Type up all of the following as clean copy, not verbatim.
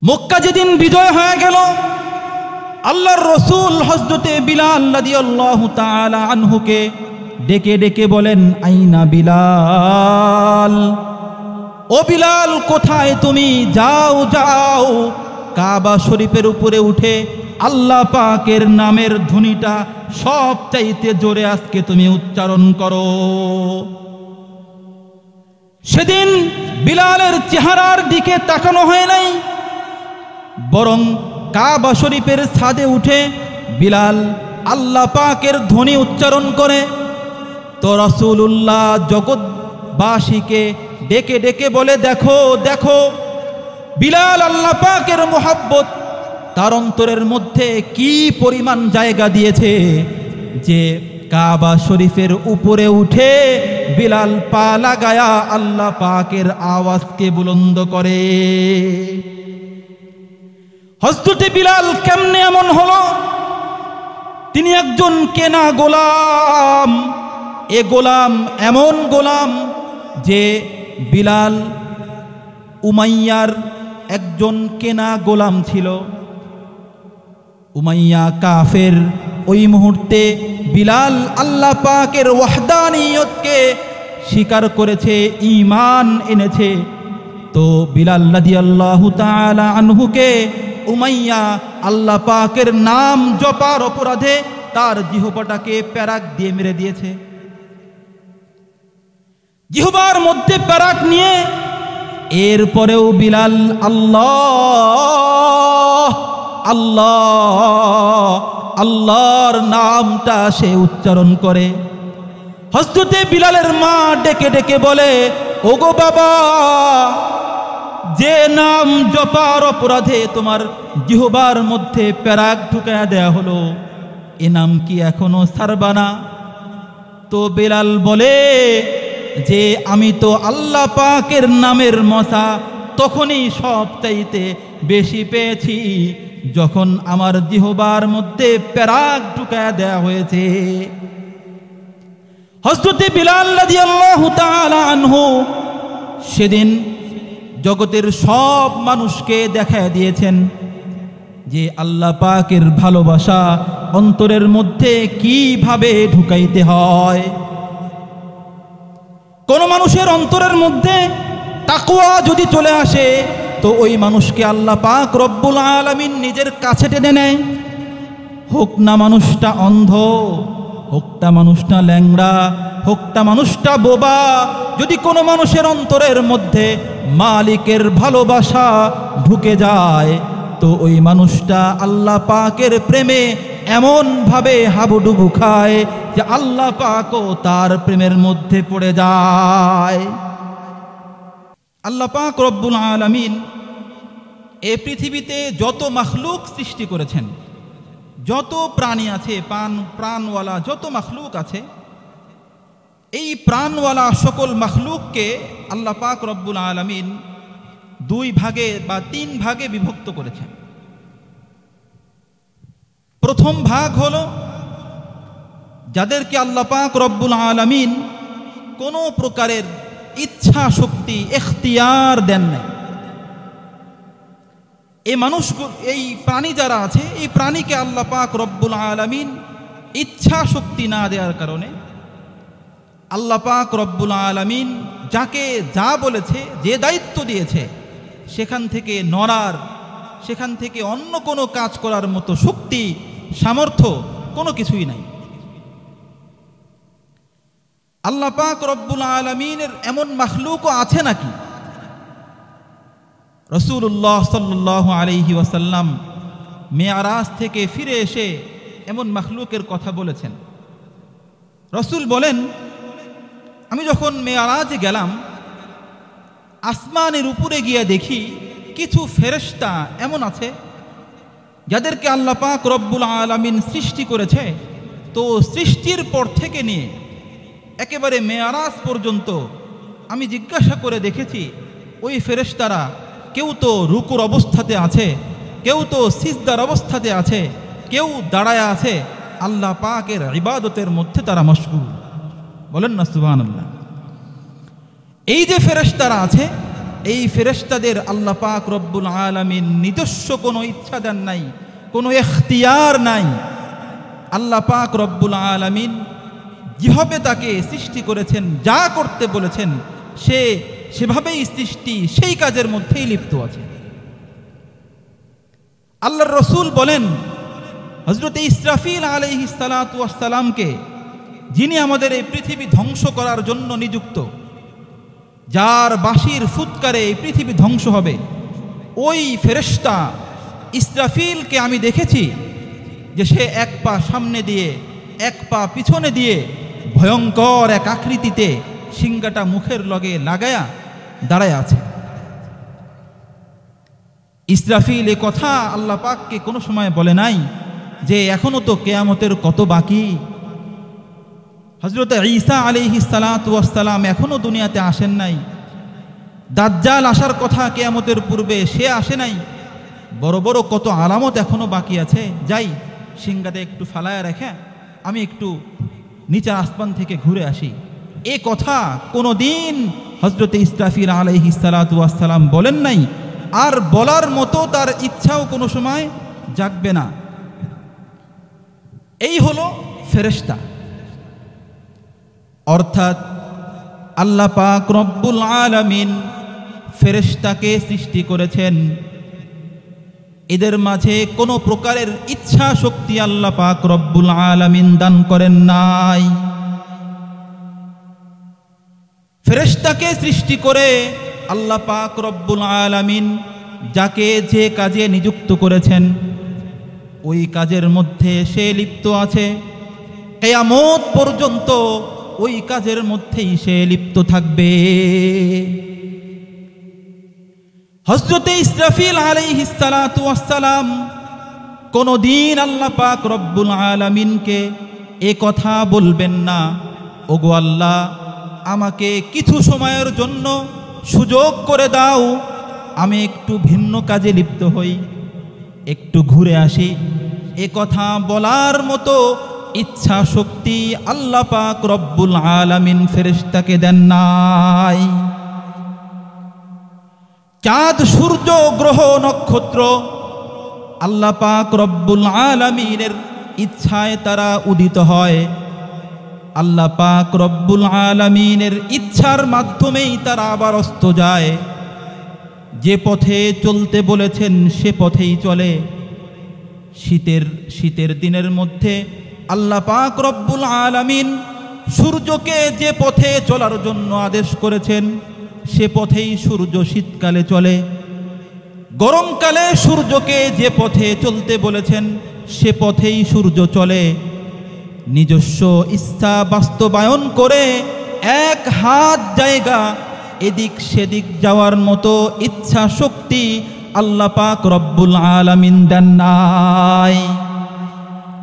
মক্কা যেদিন বিজয় হয়ে গেল, আল্লাহর রসুল হযরতে বিলাল রাদিয়াল্লাহু তাআলা আনহুকে ডেকে ডেকে বলেন, আইনা বিলাল, ও বিলাল কোথায় তুমি? যাও যাও, কাবা শরীফের উপরে উঠে আল্লাহ পাকের নামের ধ্বনিটা সবচাইতে জোরে আজকে তুমি উচ্চারণ করো। সেদিন বিলালের চেহারার দিকে তাকানো হয় নাই, বরং কাবা শরীফের ছাদে উঠে বিলাল আল্লাহ পাকের ধ্বনি উচ্চারণ করে। তো রাসূলুল্লাহ জগৎবাসীকে ডেকে ডেকে বলে, দেখো দেখো বিলাল আল্লাহ পাকের মুহাব্বত তার অন্তরের মধ্যে কি পরিমাণ জায়গা দিয়েছে যে কাবা শরীফের উপরে উঠে বিলাল পা লাগায়া আল্লাহ পাকের আওয়াজকে বুলন্দ করে। হযরতে বিলাল কেমনে এমন হলো? তিনি একজন কেনা গোলাম। এ গোলাম এমন গোলাম যে বিলাল উমাইয়ার একজন কেনা গোলাম ছিল। উমাইয়া কাফের ওই মুহূর্তে বিলাল আল্লাহ পাকের ওয়াহদানিয়তকে স্বীকার করেছে, ঈমান এনেছে। তো বিলাল রাদিয়াল্লাহু তাআলা আনহুকে উমাইয়া আল্লাহ পাকের নাম জপার অপরাধে তার জিহ্বাটাকে প্যারাক দিয়ে মেরে দিয়েছে। জিহ্বার মধ্যে প্যারাক নিয়ে এরপরেও বিলাল আল্লাহ আল্লাহ আল্লাহর নামটা সে উচ্চারণ করে। হযরতে বিলালের মা ডেকে ডেকে বলে, ওগো বাবা, যে নাম জপার অপরাধে তোমার জিহ্বার মধ্যে প্যারাক ঢুকায়া দেয়া হলো, এ নাম কি এখনো ছাড়বা না? তো বিলাল বলে যে আমি তো আল্লাহ পাকের নামের মজা তখনই সবচাইতে বেশি পেয়েছি যখন আমার জিহ্বার মধ্যে প্যারাক ঢুকায়া দেয়া হয়েছে। হযরতে বিলাল রাদিয়াল্লাহু তাআলা আনহু সেদিন জগতের সব মানুষকে দেখায় দিয়েছেন যে আল্লাহ পাকের ভালোবাসা অন্তরের মধ্যে কিভাবে ঢুকাইতে হয়। কোন মানুষের অন্তরের মধ্যে তাকওয়া যদি চলে আসে, তো ওই মানুষকে আল্লাহ পাক রব্বুল আলামিন নিজের কাছে টেনে নেয়। হোক না মানুষটা অন্ধ, হোকটা মানুষটা ল্যাংড়া, হোকটা মানুষটা বোবা, যদি কোনো মানুষের অন্তরের মধ্যে মালিকের ভালোবাসা ঢুকে যায়, তো ওই মানুষটা আল্লাহ পাকের প্রেমে এমন ভাবে হাবুডুবু খায় যে আল্লাহ পাকও তার প্রেমের মধ্যে পড়ে যায়। আল্লাহ পাক রব্বুল আলামিন এই পৃথিবীতে যত মাখলুক সৃষ্টি করেছেন, যত প্রাণী আছে, প্রাণওয়ালা যত মাখলুক আছে, এই প্রাণওয়ালা সকল মাখলুককে আল্লাহ পাক রব্বুল আলামিন দুই ভাগে বা তিন ভাগে বিভক্ত করেছেন। প্রথম ভাগ হলো যাদেরকে আল্লাহ পাক রব্বুল আলামিন কোনো প্রকারের ইচ্ছা শক্তি এখতিয়ার দেন নাই। এই মানুষ, এই প্রাণী যারা আছে, এই প্রাণীকে আল্লাহ পাক রব্বুল আলামিন ইচ্ছা শক্তি না দেওয়ার কারণে আল্লাহ পাক রব্বুল আলামিন যাকে যা বলেছে, যে দায়িত্ব দিয়েছে, সেখান থেকে নড়ার, সেখান থেকে অন্য কোনো কাজ করার মতো শক্তি সামর্থ্য কোনো কিছুই নাই। আল্লাহ পাক রব্বুল আলামিনের এমন মাখলুকও আছে নাকি? রাসূলুল্লাহ সাল্লাল্লাহু আলাইহি ওয়াসাল্লাম মেরাজ থেকে ফিরে এসে এমন মাখলুকের কথা বলেছেন। রাসূল বলেন, আমি যখন মেরাজে গেলাম, আসমানের উপরে গিয়ে দেখি কিছু ফেরেশতা এমন আছে যাদেরকে আল্লাহ পাক রব্বুল আলামিন সৃষ্টি করেছে। তো সৃষ্টির পর থেকে নিয়ে একেবারে মেরাজ পর্যন্ত আমি জিজ্ঞাসা করে দেখেছি, ওই ফেরেশতারা কেউ তো রুকুর অবস্থাতে আছে, কেউ তো সিজদার অবস্থাতে আছে, কেউ দাঁড়ায় আছে, আল্লাহ পাকের ইবাদতের মধ্যে তারা মশগুল। বলেন না সুবহানাল্লাহ। এই যে ফেরেশতারা আছে, এই ফেরেশতাদের আল্লাহ পাক রব্বুল আলামিন নিজস্ব কোনো ইচ্ছা দেন নাই, কোনো এখতিয়ার নাই। আল্লাহ পাক রব্বুল আলামিন যেভাবে তাকে সৃষ্টি করেছেন, যা করতে বলেছেন সে সেভাবেই সৃষ্টি, সেই কাজের মধ্যেই লিপ্ত আছে। আল্লাহর রসুল বলেন, হযরত ইসরাফিল আলাইহিস সালাতু ওয়াস সালামকে, যিনি আমাদের এই পৃথিবী ধ্বংস করার জন্য নিযুক্ত, যার বাঁশির ফুৎকারে এই পৃথিবী ধ্বংস হবে, ওই ফেরেশতা ইসরাফিলকে আমি দেখেছি যে সে এক পা সামনে দিয়ে এক পা পিছনে দিয়ে ভয়ঙ্কর এক আকৃতিতে সিংহাটা মুখের লগে লাগায়া দাঁড়ায় আছে। ইসরাফিল এ কথা আল্লাহ পাককে কোনো সময় বলে নাই যে এখনো তো কিয়ামতের কত বাকি, হযরত ঈসা আলাইহিস সালাতু ওয়াস সালাম এখনো দুনিয়াতে আসেন নাই, দাজ্জাল আসার কথা কিয়ামতের পূর্বে সে আসে নাই, বড় বড় কত আলামত এখনো বাকি আছে, যাই সিংহাতে একটু ফালায়া রেখে আমি একটু নিচের আসমান থেকে ঘুরে আসি। এ কথা কোনোদিন হযরত ইসরাফিল আলাইহিস সালাতু ওয়াস সালাম বলেন নাই, আর বলার মতো তার ইচ্ছাও কোনো সময় জাগবে না। এই হলো ফেরেশতা, অর্থাৎ আল্লাহ পাক রব্বুল আলামিন ফেরেশতাকে সৃষ্টি করেছেন। এদের মাঝে কোনো প্রকারের ইচ্ছা শক্তি আল্লাহ পাক রব্বুল আলামিন দান করেন নাই। ফেরেশতাকে সৃষ্টি করে আল্লাহ পাক রব্বুল আলামিন যাকে যে কাজে নিযুক্ত করেছেন ওই কাজের মধ্যে সে লিপ্ত আছে, কিয়ামত পর্যন্ত ওই কাজের মধ্যেই সে লিপ্ত থাকবে। হযরত ইসরাফিল আলাইহিস সালাতু ওয়াস সালাম কোনদিন আল্লাহ পাক রব্বুল আলামিনকে এ কথা বলবেন না, ওগো আল্লাহ আমাকে কিছু সময়ের জন্য সুযোগ করে দাও, আমি একটু ভিন্ন কাজে লিপ্ত হই, একটু ঘুরে আসি। এ কথা বলার মতো ইচ্ছা শক্তি আল্লাহ পাক রব্বুল আলামিন ফেরেশতাকে দেন নাই। চাঁদ, সূর্য, গ্রহ, নক্ষত্র আল্লাহ পাক রব্বুল আলামিনের ইচ্ছায় তারা উদিত হয়, আল্লাহ পাক রব্বুল আলামিনের ইচ্ছার মাধ্যমেই তারা আবার অস্ত যায়। যে পথে চলতে বলেছেন সে পথেই চলে। শীতের দিনের মধ্যে আল্লাহ পাক রব্বুল আলামিন সূর্যকে যে পথে চলার জন্য আদেশ করেছেন সে পথেই সূর্য শীতকালে চলে। গরমকালে সূর্যকে যে পথে চলতে বলেছেন সে পথেই সূর্য চলে। নিজস্ব ইচ্ছা বাস্তবায়ন করে এক হাত জায়গা এদিক সেদিক যাওয়ার মতো ইচ্ছা শক্তি আল্লাহ পাক রব্বুল আলামিন দেন নাই।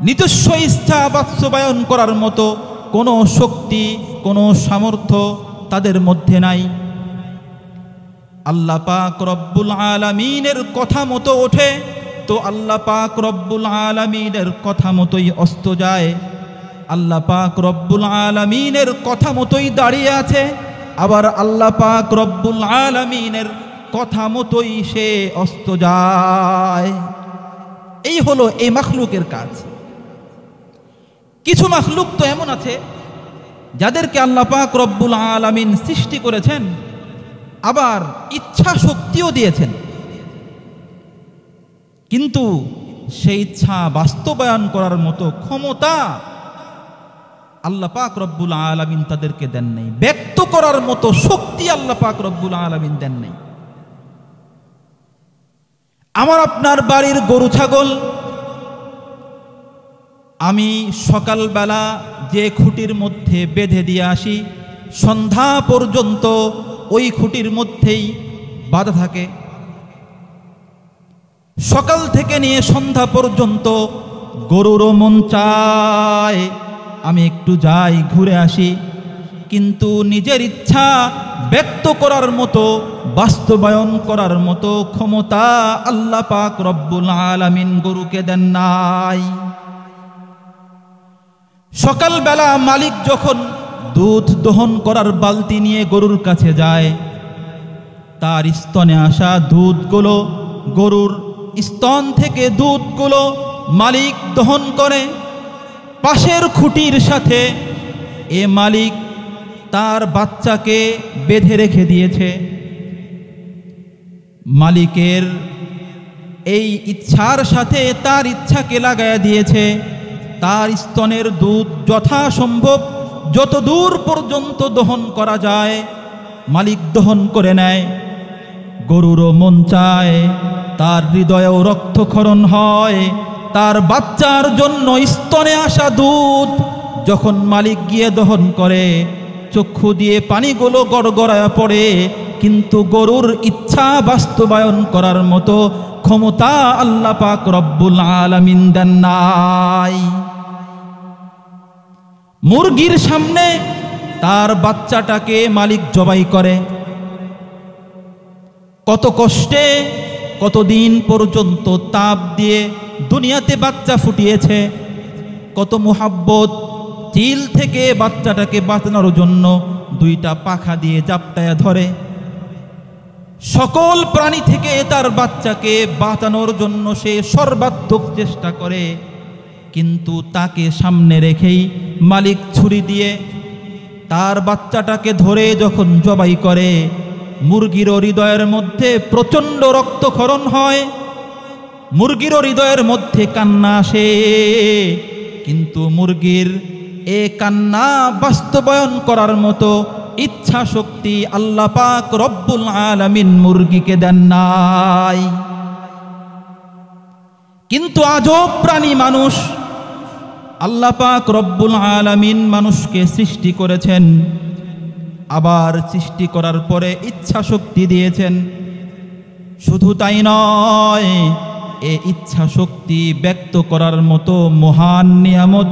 নিজস্ব ইচ্ছা বাস্তবায়ন করার মতো কোনো শক্তি, কোনো সামর্থ্য তাদের মধ্যে নাই। আল্লাহ পাক রব্বুল আলামিনের কথা মতো ওঠে তো আল্লাহ পাক রব্বুল আলামিনের কথা মতোই অস্ত যায়। আল্লাহ পাক রব্বুল আলামিনের কথা মতোই দাঁড়িয়ে আছে, আবার আল্লাহ পাক রব্বুল আলামিনের কথা মতোই সে অস্ত যায়। এই হলো এই মাখলুকের কাজ। কিছু মাখলুক তো এমন আছে যাদেরকে আল্লাহ পাক রব্বুল আলামিন সৃষ্টি করেছেন, আবার ইচ্ছা শক্তিও দিয়েছেন, কিন্তু সেই ইচ্ছা বাস্তবায়ন করার মতো ক্ষমতা আল্লাহ পাক রব্বুল আলামিন তাদেরকে দেন নাই। ব্যক্ত করার মতো শক্তি আল্লাহ পাক রব্বুল আলামিন দেন নাই। আমার আপনার বাড়ির গরু ছাগল আমি সকালবেলা যে খুঁটির মধ্যে বেঁধে দিয়ে আসি, সন্ধ্যা পর্যন্ত ওই খুঁটির মধ্যেই বাঁধা থাকে। সকাল থেকে নিয়ে সন্ধ্যা পর্যন্ত গরুরও মন চায় আমি একটু যাই, ঘুরে আসি, কিন্তু নিজের ইচ্ছা ব্যক্ত করার মতো, বাস্তবায়ন করার মতো ক্ষমতা আল্লাহ পাক রব্বুল আলামিন গরুকে দেন নাই। সকালবেলা মালিক যখন দুধ দহন করার বালতি নিয়ে গরুর কাছে যায়, তার স্তনে আসা দুধগুলো, গরুর স্তন থেকে দুধগুলো মালিক দহন করে। পাশের খুঁটির সাথে এ মালিক তার বাচ্চাকে বেঁধে রেখে দিয়েছে। মালিকের এই ইচ্ছার সাথে তার ইচ্ছাকে লাগায়া দিয়েছে। তার স্তনের দুধ যথাসম্ভব যত দূর পর্যন্ত দহন করা যায় মালিক দহন করে নেয়। গরুরও মন চায়, তার হৃদয়েও রক্তক্ষরণ হয়, তার বাচ্চার জন্য স্তনে আসা দুধ যখন মালিক গিয়ে দহন করে চক্ষু দিয়ে পানিগুলো গড়গড়ায় পড়ে, কিন্তু গরুর ইচ্ছা বাস্তবায়ন করার মতো ক্ষমতা আল্লাহ পাক রব্বুল আলামিন দেন নাই। মুরগির সামনে তার বাচ্চাটাকে মালিক জবাই করে। কত কষ্টে কতদিন পর্যন্ত তাপ দিয়ে দুনিয়াতে বাচ্চা ফুটিয়েছে, কত মুহাব্বত, চিল থেকে বাচ্চাটাকে বাঁচানোর জন্য দুইটা পাখা দিয়ে জাপটায়া ধরে। সকল প্রাণী থেকে তার বাচ্চাকে বাঁচানোর জন্য সে সর্বাত্মক চেষ্টা করে, কিন্তু তাকে সামনে রেখেই মালিক ছুরি দিয়ে তার বাচ্চাটাকে ধরে যখন জবাই করে, মুরগির হৃদয়ের মধ্যে প্রচণ্ড রক্তক্ষরণ হয়, মুরগির হৃদয়ের মধ্যে কান্না আসে, কিন্তু মুরগির এ কান্না বাস্তবায়ন করার মতো ইচ্ছা শক্তি আল্লাহ পাক রব্বুল আলামিন মুরগিকে দেন নাই। কিন্তু আজব প্রাণী মানুষ। আল্লাহ পাক রব্বুল আলামিন মানুষকে সৃষ্টি করেছেন, আবার সৃষ্টি করার পরে ইচ্ছা শক্তি দিয়েছেন। শুধু তাই নয়, এ ইচ্ছা শক্তি ব্যক্ত করার মতো মহান নিয়ামত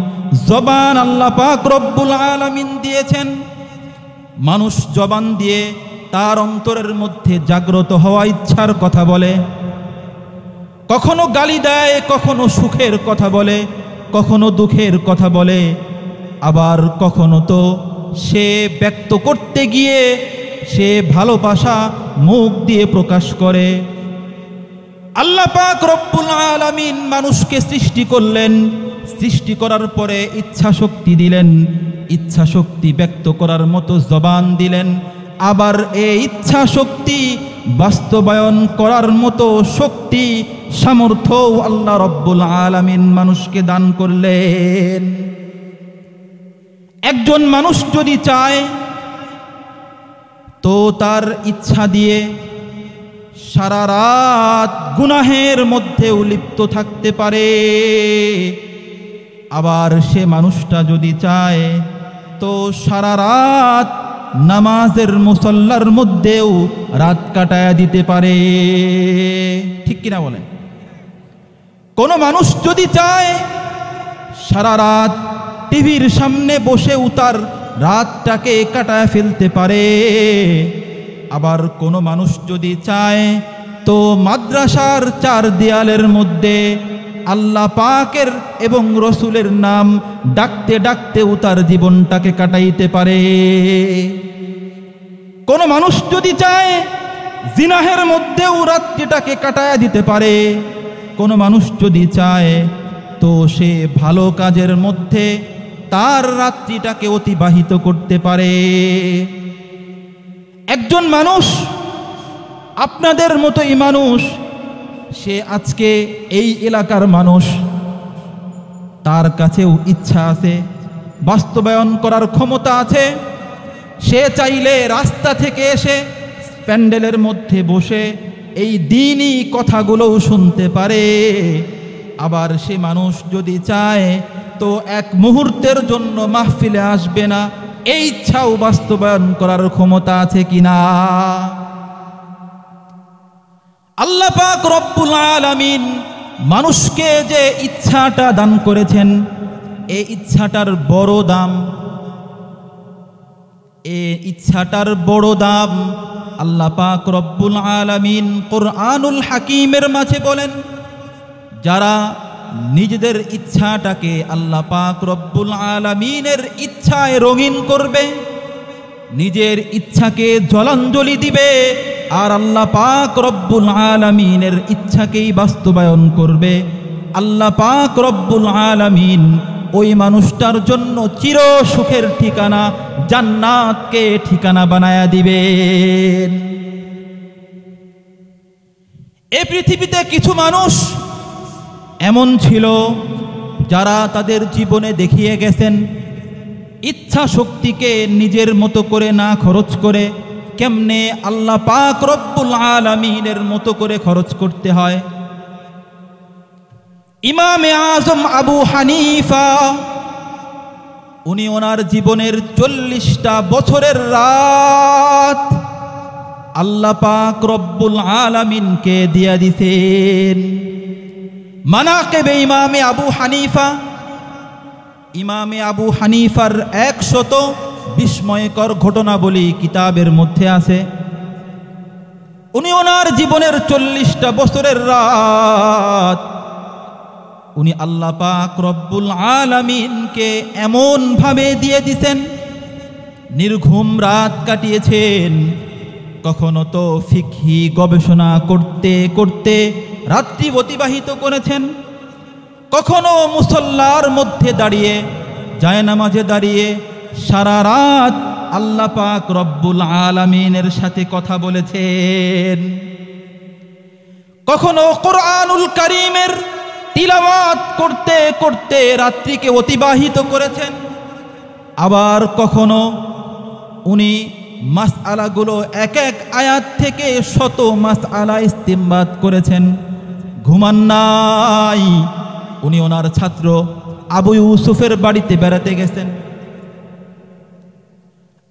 জবান আল্লাহ পাক রব্বুল আলামিন দিয়েছেন। মানুষ জবান দিয়ে তার অন্তরের মধ্যে জাগ্রত হওয়া ইচ্ছার কথা বলে, কখনো গালি দেয়, কখনো সুখের কথা বলে, কখনো দুঃখের কথা বলে, আবার কখনো তো সে ব্যক্ত করতে গিয়ে সে ভালোবাসা মুখ দিয়ে প্রকাশ করে। আল্লাহ পাক রব্বুল আলামিন মানুষকে সৃষ্টি করলেন, সৃষ্টি করার পরে ইচ্ছা শক্তি দিলেন, ইচ্ছা শক্তি ব্যক্ত করার মতো জবান দিলেন, আবার এই ইচ্ছা শক্তি বাস্তবায়ন করার মতো শক্তি সামর্থ্য আল্লাহ রব্বুল আলামিন মানুষকে দান করলেন। একজন মানুষ যদি চায় তো তার ইচ্ছা দিয়ে সারা রাত গুনাহের মধ্যে লিপ্ত থাকতে পারে, আবার সে মানুষটা যদি চায় তো সারা রাত নামাজের মুসল্লার মধ্যেও রাত কাটায়া দিতে পারে। ঠিক কিনা বলেন? কোন মানুষ যদি চায় সারা রাত টিভির সামনে বসেও তার রাতটাকে কাটায় ফেলতে পারে, আবার কোনো মানুষ যদি চায় তো মাদ্রাসার চার দেয়ালের মধ্যে আল্লাহ পাকের এবং রসুলের নাম ডাকতে ডাকতেও তার জীবনটাকে কাটাইতে পারে। কোন মানুষ যদি চায় জিনাহের মধ্যেও রাত্রিটাকে কাটায়া দিতে পারে, কোন মানুষ যদি চায় তো সে ভালো কাজের মধ্যে তার রাত্রিটাকে অতিবাহিত করতে পারে। একজন মানুষ, আপনাদের মতোই মানুষ, সে আজকে এই এলাকার মানুষ, তার কাছেও ইচ্ছা আছে, বাস্তবায়ন করার ক্ষমতা আছে। সে চাইলে রাস্তা থেকে এসে প্যান্ডেলের মধ্যে বসে এই দ্বীনি কথাগুলোও শুনতে পারে। আবার সে মানুষ যদি চায় তো এক মুহূর্তের জন্য মাহফিলে আসবে না, এই ইচ্ছাও বাস্তবায়ন করার ক্ষমতা আছে কিনা? আল্লাহ পাক রব্বুল আলামিন মানুষকে যে ইচ্ছাটা দান করেছেন, এই ইচ্ছাটার বড় দাম, এই ইচ্ছাটার বড় দাম আল্লাহ পাক রব্বুল আলামিন কুরআনুল হাকিমের মাঝে বলেন, যারা নিজেদের ইচ্ছাটাকে আল্লাহ পাক রব্বুল আলামিনের ইচ্ছায় রঙিন করবে, নিজের ইচ্ছাকে জলাঞ্জলি দিবে আর আল্লাহ পাক রব্বুল আলামিনের ইচ্ছাকেই বাস্তবায়ন করবে, আল্লাহ পাক রব্বুল আলামিন ওই মানুষটার জন্য চির সুখের ঠিকানা জান্নাতকে ঠিকানা বানায়া দিবেন। এই পৃথিবীতে কিছু মানুষ এমন ছিল যারা তাদের জীবনে দেখিয়ে গেছেন ইচ্ছা শক্তিকে নিজের মতো করে না খরচ করে কেমনে আল্লাহ পাক রব্বুল আলামিনের মতো করে খরচ করতে হয়। ইমামে আজম আবু হানিফা, উনি ওনার জীবনের 40টা বছরের রাত আল্লাহ পাক রব্বুল আলামিনকে দিয়া দিতেন। মানাকিবে ইমামে আবু হানিফা, ইমামে আবু হানিফার 100 বিস্ময়কর ঘটনাবলী কিতাবের মধ্যে আছে। উনি ওনার জীবনের 40টা বছরের রাত উনি আল্লাহ পাক রব্বুল আলামিনকে এমন ভাবে দিয়ে দিতেন, নির্ঘুম রাত কাটিয়েছেন। কখনো তো ফিকহি গবেষণা করতে করতে রাত্রি অতিবাহিত করেছেন, কখনো মুসল্লার মধ্যে দাঁড়িয়ে জায়নামাজে দাঁড়িয়ে সারা রাত আল্লাহ পাক রব্বুল আলামিনের সাথে কথা বলেছেন, কখনো কোরআনুল কারীমের তিলাওয়াত করতে করতে রাত্রিকে অতিবাহিত করেছেন। আবার কখনো উনি মাসআলাগুলো এক এক আয়াত থেকে শত মাসআলা ইস্তিমবাত করেছেন, ঘুমান নাই। উনি ওনার ছাত্র আবু ইউসুফের বাড়িতে বেড়াতে গেছেন।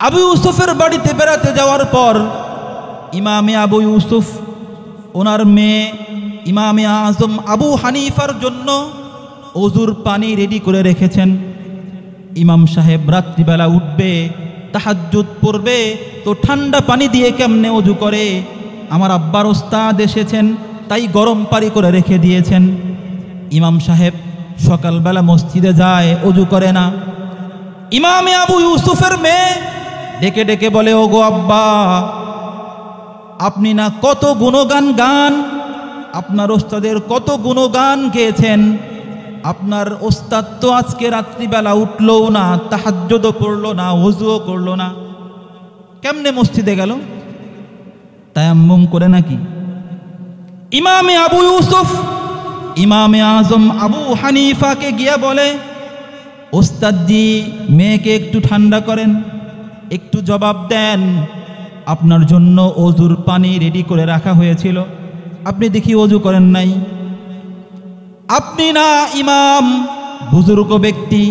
আবু ইউসুফের বাড়িতে বেড়াতে যাওয়ার পর ইমামে আবু ইউসুফ ওনার মেয়ে ইমামে আজম আবু হানিফার জন্য ওযুর পানি রেডি করে রেখেছেন। ইমাম সাহেব রাত্রিবেলা উঠবে, তাহাজ্জুদ পড়বে, তো ঠান্ডা পানি দিয়ে কেমনে ওযু করে? আমার আব্বার ওস্তাদ এসেছেন তাই গরম পানি করে রেখে দিয়েছেন। ইমাম সাহেব সকালবেলা মসজিদে যায়, ওযু করে না। ইমামে আবু ইউসুফের মেয়ে ডেকে ডেকে বলে, ওগো আব্বা, আপনি না কত গুণগান গান, আপনার ওস্তাদের কত গুণগান গেয়েছেন, আপনার ওস্তাদ তো আজকে রাত্রিবেলা উঠলও না, তাহাজ্জুদও পড়লো না, ওযুও করলো না, কেমনে মসজিদে গেল? তায়াম্মুম করে নাকি? ইমামে আবু ইউসুফ ইমামে আজম আবু হানিফাকে গিয়া বলে, ওস্তাদজি, মেয়েকে একটু ঠান্ডা করেন, একটু জবাব দেন। আপনার জন্য ওযুর পানি রেডি করে রাখা হয়েছিল, আপনি দেখি ওযু করেন নাই। আপনি না ইমাম, বুজুর্গ ব্যক্তি,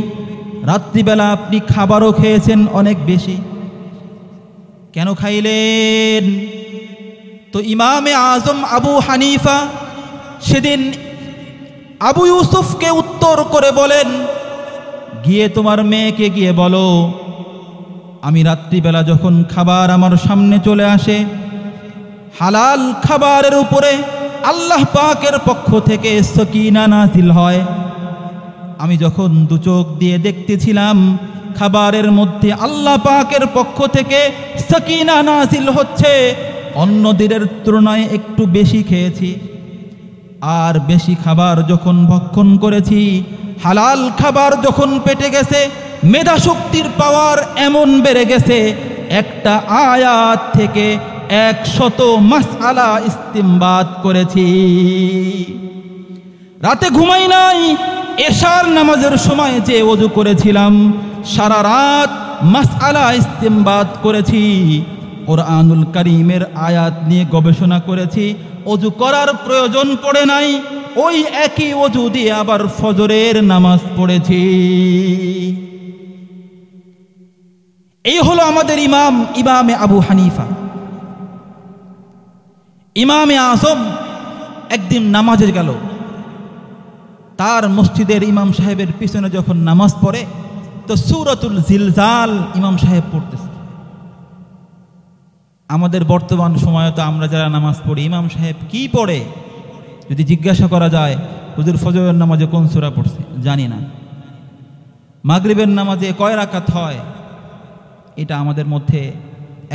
রাত্রিবেলা আপনি খাবারও খেয়েছেন অনেক বেশি, কেন খাইলেন? তো ইমামে আজম আবু হানিফা সেদিন আবু ইউসুফকে উত্তর করে বলেন, গিয়ে তোমার মেয়েকে গিয়ে বলো, আমি রাত্রিবেলা যখন খাবার আমার সামনে চলে আসে, হালাল খাবারের উপরে আল্লাহ পাকের পক্ষ থেকে সকিনা নাজিল হয়। আমি যখন দু চোখ দিয়ে দেখতেছিলাম খাবারের মধ্যে আল্লাহ পাকের পক্ষ থেকে সকিনা নাজিল হচ্ছে, অন্য দিনের তুলনায় একটু বেশি খেয়েছি। আর বেশি খাবার যখন ভক্ষণ করেছি, হালাল খাবার যখন পেটে গেছে, মেধা শক্তির পাওয়ার এমন বেড়ে গেছে, একটা আয়াত থেকে 100 মাসআলা ইস্তিমবাত করেছি। রাতে ঘুমাই নাই, এশার নামাজের সময় যে ওযু করেছিলাম, সারা রাত মাসআলা ইস্তিমবাত করেছি, কোরআনুল কারীমের আয়াত নিয়ে গবেষণা করেছি, ওযু করার প্রয়োজন পড়ে নাই, ওই একই ওযু দিয়ে আবার ফজরের নামাজ পড়েছি। এই হলো আমাদের ইমাম, ইমামে আবু হানিফা। ইমামে আজম একদিন নামাজে গেল, তার মসজিদের ইমাম সাহেবের পিছনে যখন নামাজ পড়ে, তো সূরাতুল জিলজাল ইমাম সাহেব পড়তেছে। আমাদের বর্তমান সময়ে তো আমরা যারা নামাজ পড়ি, ইমাম সাহেব কি পড়ে যদি জিজ্ঞাসা করা যায়, হুজুর ফজরের নামাজে কোন সূরা পড়ছে জানি না, মাগরিবের নামাজে কয় রাকাত হয়, এটা আমাদের মধ্যে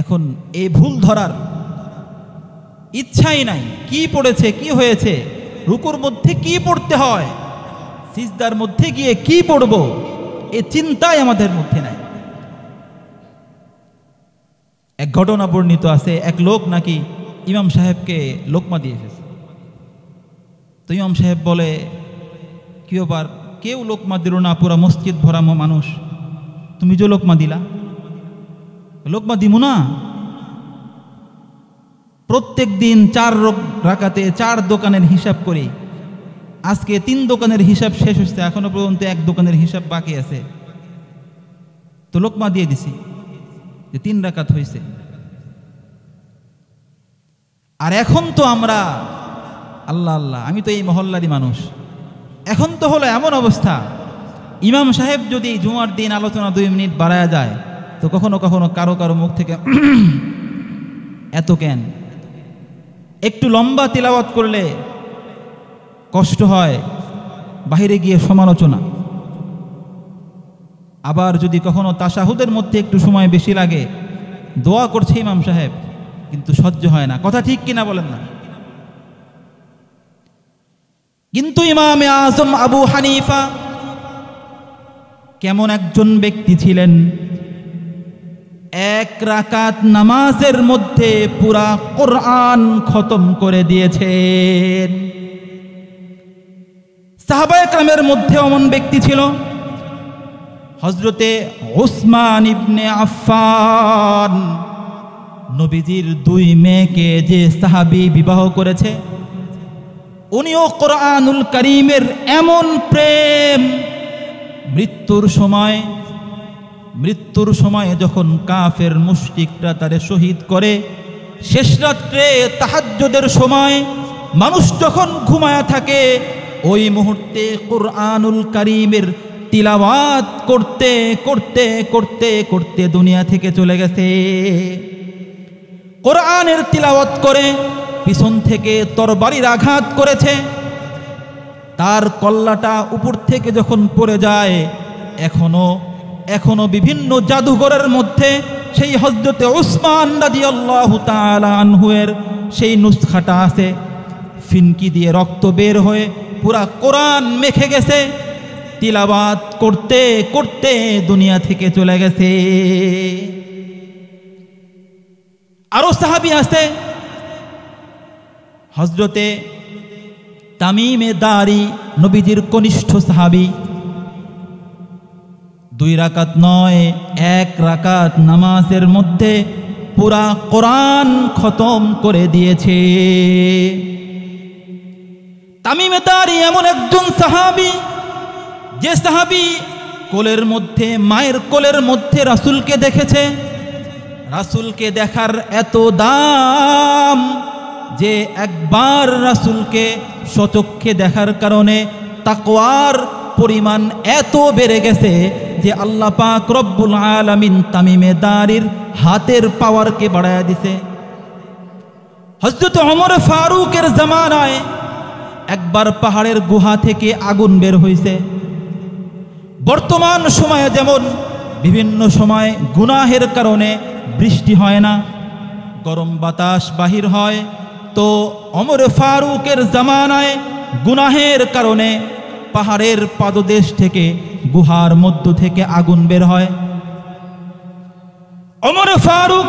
এখন এই ভুল ধরার ইচ্ছাই নাই, কি পড়েছে, কি হয়েছে, রুকুর মধ্যে কি পড়তে হয়, সিজদার মধ্যে গিয়ে কি পড়ব, এ চিন্তাই আমাদের মধ্যে নাই। এক ঘটনা বর্ণিত আছে, এক লোক নাকি ইমাম সাহেবকে লোকমা দিয়ে এসেছে। তো ইমাম সাহেব বলে, কি ব্যাপার, কেউ লোকমা দিল না, পুরা মসজিদ ভরা মানুষ, তুমি যে লোকমা দিলা? লোকমা দিমু না, প্রত্যেক দিন 4 রাকাতে 4 দোকানের হিসাব করি, আজকে 3 দোকানের হিসাব শেষ হচ্ছে, এখনো পর্যন্ত 1 দোকানের হিসাব বাকি আছে, তো লোকমা দিয়ে দিছি যে 3 রাকাত হয়েছে। আর এখন তো আমরা আল্লাহ আল্লাহ, আমি তো এই মহল্লারই মানুষ, এখন তো হলো এমন অবস্থা, ইমাম সাহেব যদি জুমার দিন আলোচনা 2 মিনিট বাড়ায়া যায়, তো কখনো কখনো কারো কারো মুখ থেকে এত কেন, একটু লম্বা তিলাওয়াত করলে কষ্ট হয়, বাহিরে গিয়ে সমালোচনা। আবার যদি কখনো তাশাহুদের মধ্যে একটু সময় বেশি লাগে, দোয়া করছে ইমাম সাহেব, কিন্তু সহ্য হয় না। কথা ঠিক কিনা বলেন না? কিন্তু ইমামে আজম আবু হানিফা কেমন একজন ব্যক্তি ছিলেন, 1 রাকাত নামাজের মধ্যে পুরা কোরআন খতম করে দিয়েছেন। সাহাবায়ে কেরামের মধ্যে এমন ব্যক্তি ছিল হযরতে উসমান ইবনে আফফান। নবীজির 2 মেয়েকে যে সাহাবী বিবাহ করেছে, উনিও কোরআনুল কারীমের এমন প্রেম, মৃত্যুর সময় যখন কাফের মুশরিকরা তারে শহীদ করে, শেষ রাত্রে তাহাজ্জুদের সময় মানুষ যখন ঘুমায়া থাকে, ওই মুহূর্তে কোরআনুল কারীমের তিলাওয়াত করতে করতে করতে করতে দুনিয়া থেকে চলে গেছে। কোরআনের তিলাওয়াত করে পিছন থেকে তরবারির আঘাত করেছে, তার কল্লাটা উপর থেকে যখন পড়ে যায়, এখনো বিভিন্ন জাদুঘরের মধ্যে সেই হযরতে উসমান রাদিয়াল্লাহু তাআলা আনহুয়ের সেই নুসখাটা আছে, ফিনকি দিয়ে রক্ত বের হয়ে পুরা কোরআন মেখে গেছে, তিলাওয়াত করতে করতে দুনিয়া থেকে চলে গেছে। আরো সাহাবী আছে, হযরতে তামিমে দারি, নবীজির কনিষ্ঠ সাহাবী, 2 রাকাত নয়, 1 রাকাত নামাজের মধ্যে পুরা কোরআন খতম করে দিয়েছে। তামিমে দারি এমন একজন সাহাবী, যে সাহাবী কোলের মধ্যে, মায়ের কোলের মধ্যে রাসূলকে দেখেছে। রাসূলকে দেখার এত দাম যে একবার রাসূলকে স্বচক্ষে দেখার কারণে তাকওয়ার পরিমাণ এত বেড়ে গেছে যে আল্লাহ পাক রব্বুল আলামিন তামিমে দারির হাতের পাওয়ারকে বাড়ায়া দিছে। হযরত ওমর ফারুকের জামানায় একবার পাহাড়ের গুহা থেকে আগুন বের হয়েছে। বর্তমান সময়ে যেমন বিভিন্ন সময় গুনাহের কারণে বৃষ্টি হয় না, গরম বাতাস বাহির হয়, তো ওমর ফারুকের জামানায় গুনাহের কারণে পাহাড়ের পাদদেশ থেকে, গুহার মধ্য থেকে আগুন বের হয়। ওমর ফারুক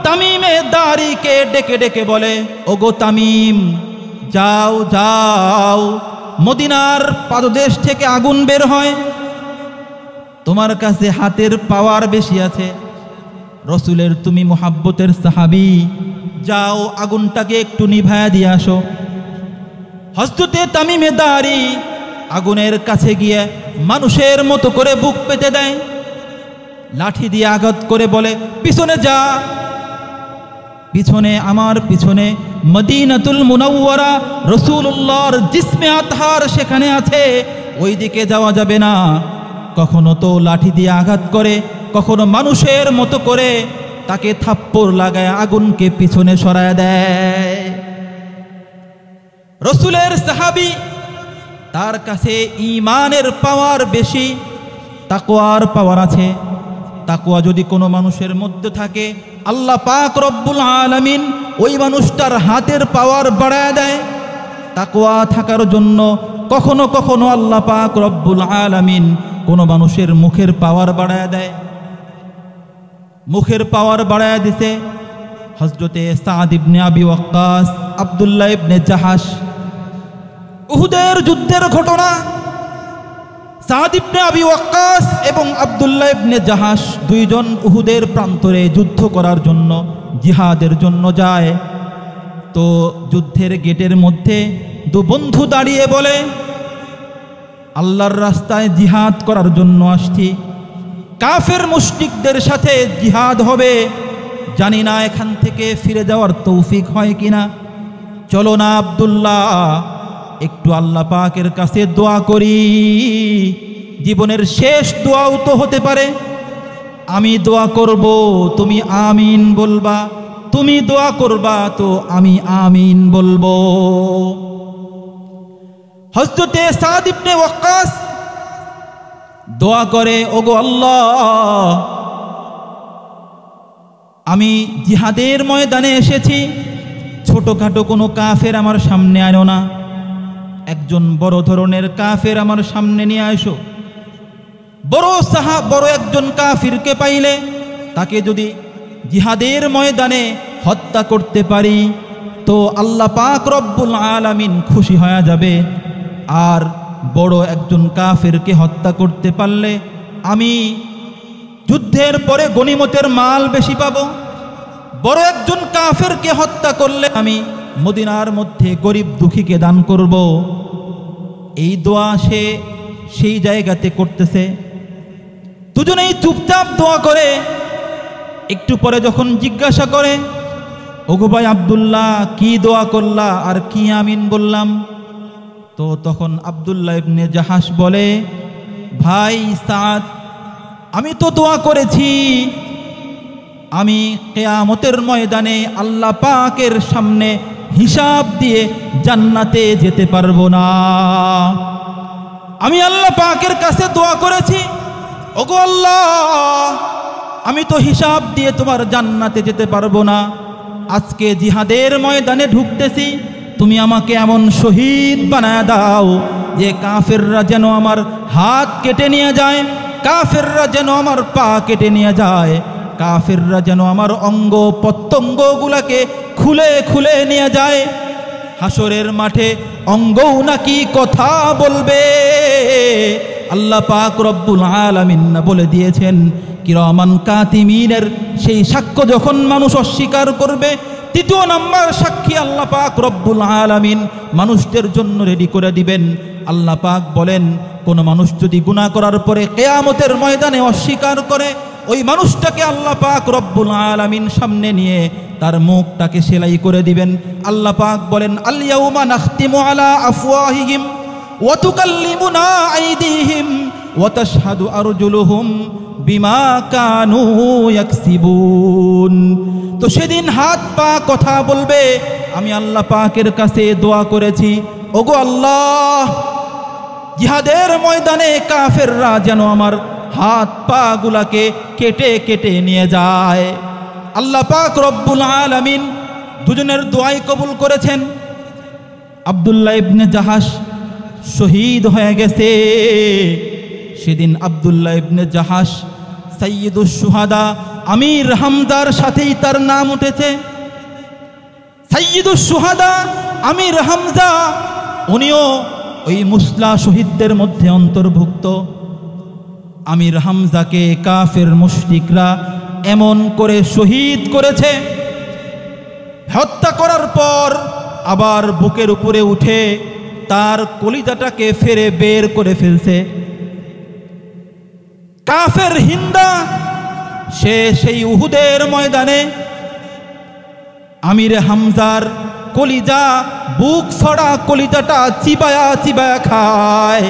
তামিমে দারিকে ডেকে ডেকে বলে, ওগো তামিম, যাও যাও, মদিনার পাদদেশ থেকে আগুন বের হয়, তোমার কাছে হাতের পাওয়ার বেশি আছে, রসুলের তুমি মুহাব্বতের সাহাবী, যাও আগুনটাকে একটু নিভায়া দিয়ে আসো। হযরতে তামিমে দারি আগুনের কাছে গিয়ে মানুষের মতো করে বুক পেতে দেয়, লাঠি দিয়ে আঘাত করে বলে, পিছনে যা। পিছনে, আমার পিছনে মদিনাতুল মুনাওয়ারা, রাসূলুল্লাহর জিসমে আতহার সেখানে আছে, ওই দিকে যাওয়া যাবে না। কখনো তো লাঠি দিয়ে আঘাত করে, কখনো মানুষের মতো করে তাকে থাপ্পড় লাগায় আগুনকে পিছনে সরায় দেয়। রাসূলের সাহাবী, তার কাছে ঈমানের পাওয়ার বেশি, তাকওয়ার পাওয়ার আছে, তাকওয়া যদি কোনো মানুষের মধ্যে থাকে, আল্লাহ পাক রব্বুল আলামিন ওই মানুষটার হাতের পাওয়ার বাড়ায় দেয়। তাকওয়া থাকার জন্য কখনো কখনো আল্লাহ পাক রব্বুল আলামিন কোনো মানুষের মুখের পাওয়ার বাড়ায় দেয়। মুখের পাওয়ার বাড়ায় দিতে হযরতে সাদ ইবনে আবি ওয়াক্কাস, আব্দুল্লাহ ইবনে জাহাশ, উহুদের যুদ্ধের ঘটনা। সাদ ইবনে আবি ওয়াক্কাস এবং আব্দুল্লাহ ইবনে জাহাশ দুইজন উহুদের প্রান্তরে যুদ্ধ করার জন্য, জিহাদের জন্য যায়। তো যুদ্ধের গেটের মধ্যে দু বন্ধু দাঁড়িয়ে বলে, আল্লাহর রাস্তায় জিহাদ করার জন্য আসছি, কাফের মুশরিকদের সাথে জিহাদ হবে, জানি না এখান থেকে ফিরে যাওয়ার তৌফিক হয় কিনা। চলো না আব্দুল্লাহ, একটু আল্লাহ পাকের কাছে দোয়া করি, জীবনের শেষ দোয়াও তো হতে পারে। আমি দোয়া করব, তুমি আমিন বলবা, তুমি দোয়া করবা তো আমি আমিন বলবো। হযরতে সাদ ইবনে ওয়াক্কাস দোয়া করে, ওগো আল্লাহ, আমি জিহাদের ময়দানে এসেছি, ছোটখাটো কোনো কাফের আমার সামনে আনো না, একজন বড় ধরনের কাফের আমার সামনে নিয়ে আসো। বড় একজন কাফিরকে পাইলে তাকে যদি জিহাদের ময়দানে হত্যা করতে পারি তো আল্লাহ পাক রব্বুল আলামিন খুশি হয়ে যাবে। আর বড় একজন কাফেরকে হত্যা করতে পারলে আমি যুদ্ধের পরে গনিমতের মাল বেশি পাবো। বড় একজন কাফেরকে হত্যা করলে আমি মদিনার মধ্যে গরিব দুঃখীকে দান করব। এই দোয়া সে সেই জায়গাতে করতেছে। দুজনেই চুপচাপ দোয়া করে। একটু পরে যখন জিজ্ঞাসা করে, ওগো ভাই আব্দুল্লাহ, কি দোয়া করলা আর কি আমিন বললাম? তো তখন আব্দুল্লাহ ইবনে জাহাশ বলে, ভাই সাদ, আমি তো দোয়া করেছি আমি কিয়ামতের ময়দানে আল্লাহ পাকের সামনে হিসাব দিয়ে জান্নাতে যেতে পারবো না। আমি আল্লাহ পাকের কাছে দোয়া করেছি, ওগো আল্লাহ, আমি তো হিসাব দিয়ে তোমার জান্নাতে যেতে পারবো না। আজকে জিহাদের ময়দানে ঢুকতেছি, তুমি আমাকে এমন শহীদ বানায় দাও যে কাফেররা যেন আমার হাত কেটে নিয়ে যায়, কাফেররা যেন আমার পা কেটে নিয়ে যায়, কাফেররা যেন আমার অঙ্গ প্রত্যঙ্গগুলাকে খুলে খুলে নিয়ে যায়। হাসরের মাঠে অঙ্গও নাকি কথা বলবে। আল্লাহ পাক রব্বুল আলামিন বলে দিয়েছেন, কিরামান কাতিমিনের সেই সাক্ষ্য যখন মানুষ অস্বীকার করবে, তৃতীয় নাম্বার সাক্ষী আল্লাহ পাক রব্বুল আলামিন মানুষদের জন্য রেডি করে দিবেন। আল্লাহ পাক বলেন, কোন মানুষ যদি গুনাহ করার পরে কিয়ামতের ময়দানে অস্বীকার করে, ওই মানুষটাকে আল্লাহ পাক রব্বুল আলামিন সামনে নিয়ে তার মুখটাকে সেলাই করে দিবেন। আল্লাহ পাক বলেন, আল ইয়াউমা নাখতিমু আলা আফওয়াহিহিম ওয়া তুকাল্লিমুনা আইদিহিম ওয়া তাশহাদু আরজুলুহুম বিমা কানু ইয়াকসিবুন। তো সেদিন হাত পা কথা বলবে। আমি আল্লাহ পাকের কাছে দোয়া করেছি, ওগো আল্লাহ, জিহাদের ময়দানে কাফেররা যেন আমার হাত পা গুলাকে কেটে কেটে নিয়ে যায়। আল্লাহ পাক রব্বুল আলামিন দুজনের দোয়াই কবুল করেছেন। আব্দুল্লাহ ইবনে জাহাশ শহীদ হয়ে গেছে। সেদিন আব্দুল্লাহ ইবনে জাহাশ সাইয়্যিদুশ শুহাদা আমির হামজার সাথেই তার নাম উঠেছে। সাইয়্যিদুশ শুহাদা আমির হামজা, উনিও ওই মুসলা শহীদদের মধ্যে অন্তর্ভুক্ত। আমির হামজাকে কাফের মুশরিকরা এমন করে শহীদ করেছে, হত্যা করার পর আবার বুকের উপরে উঠে তার কলিজাটাকে ফেরে বের করে ফেলছে। কাফের হিন্দা সে সেই উহুদের ময়দানে আমির হামজার কলিজা, বুক ফাড়া কলিজাটা চিবায়া চিবায়া খায়।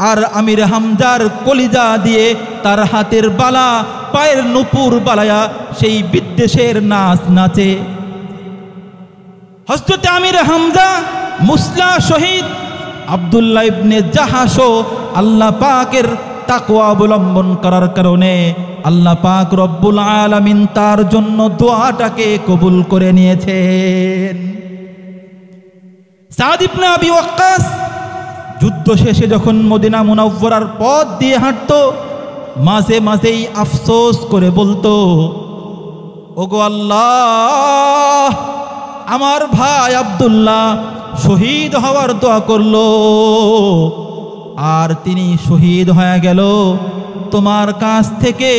আর আমির হামজার কলিজা দিয়ে তার হাতের বালা, পায়ের নুপুর বালায়া সেই বিদ্বেষের নাচ নাচে। হযরত আমির হামজা মুসলা শহীদ। আব্দুল্লাহ ইবনে জাহাশও আল্লাহ পাকের তাকওয়া অবলম্বন করার কারণে আল্লাহ পাক রব্বুল আলামিন তার জন্য দোয়াটাকে কবুল করে নিয়েছেন। সাদ ইবনে আবি ওয়াক্কাস যুদ্ধ শেষে যখন মদিনা মুনাওয়ারার পথ দিয়ে হাঁটতো, মাঝে মাঝেই আফসোস করে বলতো, ওগো আল্লাহ, আমার ভাই আব্দুল্লাহ শহীদ হওয়ার দোয়া করলো, আর তিনি শহীদ হয়ে গেল, তোমার কাছ থেকে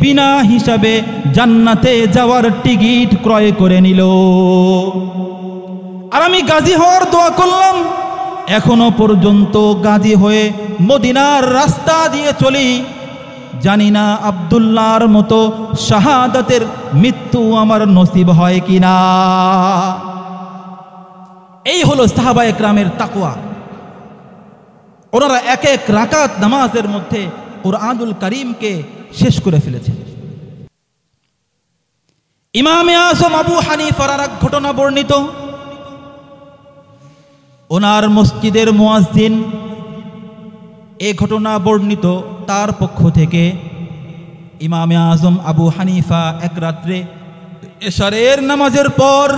বিনা হিসাবে জান্নাতে যাওয়ার টিকিট ক্রয় করে নিল। আর আমি গাজী হওয়ার দোয়া করলাম, এখনো পর্যন্ত গাজী হয়ে মদিনার রাস্তা দিয়ে চলি, জানি না আব্দুল্লাহর মতো শাহাদাতের মৃত্যু আমার নসিব হয় কিনা। এই হলো সাহাবায়ে কেরামের তাকওয়া। ওনারা এক এক রাকাত নামাজের মধ্যে কুরআনুল কারীমকে শেষ করে ফেলেছেন। ইমামে আযম আবু হানিফার এক ঘটনা বর্ণিত, ওনার মসজিদের মুয়াজ্জিন, এই ঘটনা বর্ণিত তার পক্ষ থেকে, ইমামে আযম আবু হানিফা এক রাত্রে এশারের নামাজের পর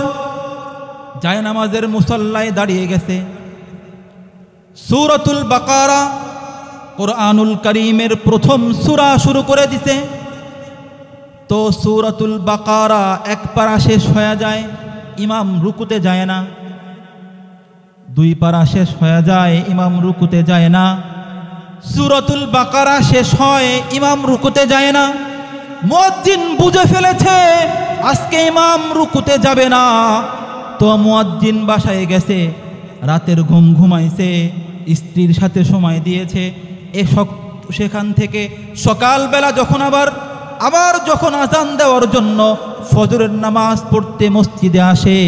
যায় নামাজের মুসল্লায় দাঁড়িয়ে গেছে, সূরাতুল বাকারা কুরআনুল কারীমের প্রথম সূরা শুরু করে দিছে। তো সূরাতুল বাকারা এক পারা শেষ হয়ে যায়, ইমাম রুকুতে যায় না, দুই পারা শেষ হয়ে যায়, ইমাম রুকুতে যায় না, সূরাতুল বাকারা শেষ হয়, ইমাম রুকুতে যায় না। মুয়াজ্জিন বুঝে ফেলেছে আজকে ইমাম রুকুতে যাবে না, তো মুয়াজ্জিন বাসায় গেছে, রাতের ঘুম ঘুমাইছে, স্ত্রীর সাথে সময় দিয়েছে। সেখান থেকে সকালবেলা যখন আবার যখন আজান দেওয়ার জন্য ফজরের নামাজ পড়তে মসজিদে আসে,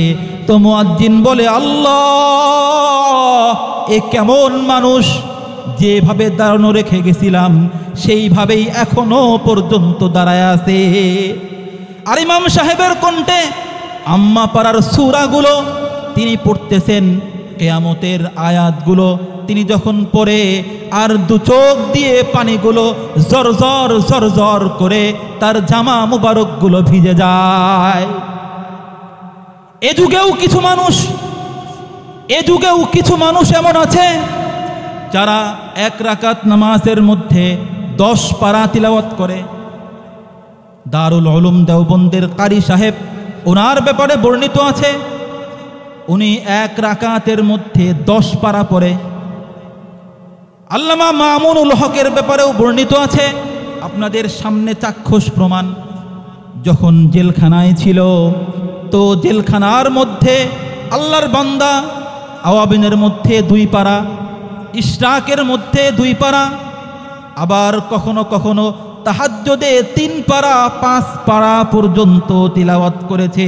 তো মুয়াজ্জিন বলে, আল্লাহ, এ কেমন মানুষ, যেভাবে দাঁড়ানো রেখে গেছিলাম সেইভাবেই এখনো পর্যন্ত দাঁড়ায় আছে। আর ইমাম সাহেবের কণ্ঠে আম্মা পাড়ার সূরাগুলো তিনি পড়তেছেন, কিয়ামতের আয়াতগুলো তিনি যখন পড়ে, আর দু চোখ দিয়ে পানিগুলো জরজর জরজর করে তার জামা মুবারকগুলো ভিজে যায়। এ যুগেও কিছু মানুষ এমন আছে যারা এক রাকাত নামাজের মধ্যে 10 পারা তিলাওয়াত করে। দারুল উলুম দেওবন্দের কারি সাহেব, ওনার ব্যাপারে বর্ণিত আছে, উনি এক রাকাতের মধ্যে 10 পারা পড়ে। আল্লামা মামুনুল হকের ব্যাপারেও বর্ণিত আছে, আপনাদের সামনে চাক্ষুষ প্রমাণ। যখন জেলখানায় ছিল, তো জেলখানার মধ্যে আল্লাহর বান্দা আওয়াবিনের মধ্যে 2 পারা, ইশরাকের মধ্যে 2 পারা, আবার কখনো কখনো তাহাজ্জুদে 3 পারা 5 পারা পর্যন্ত তিলাওয়াত করেছে।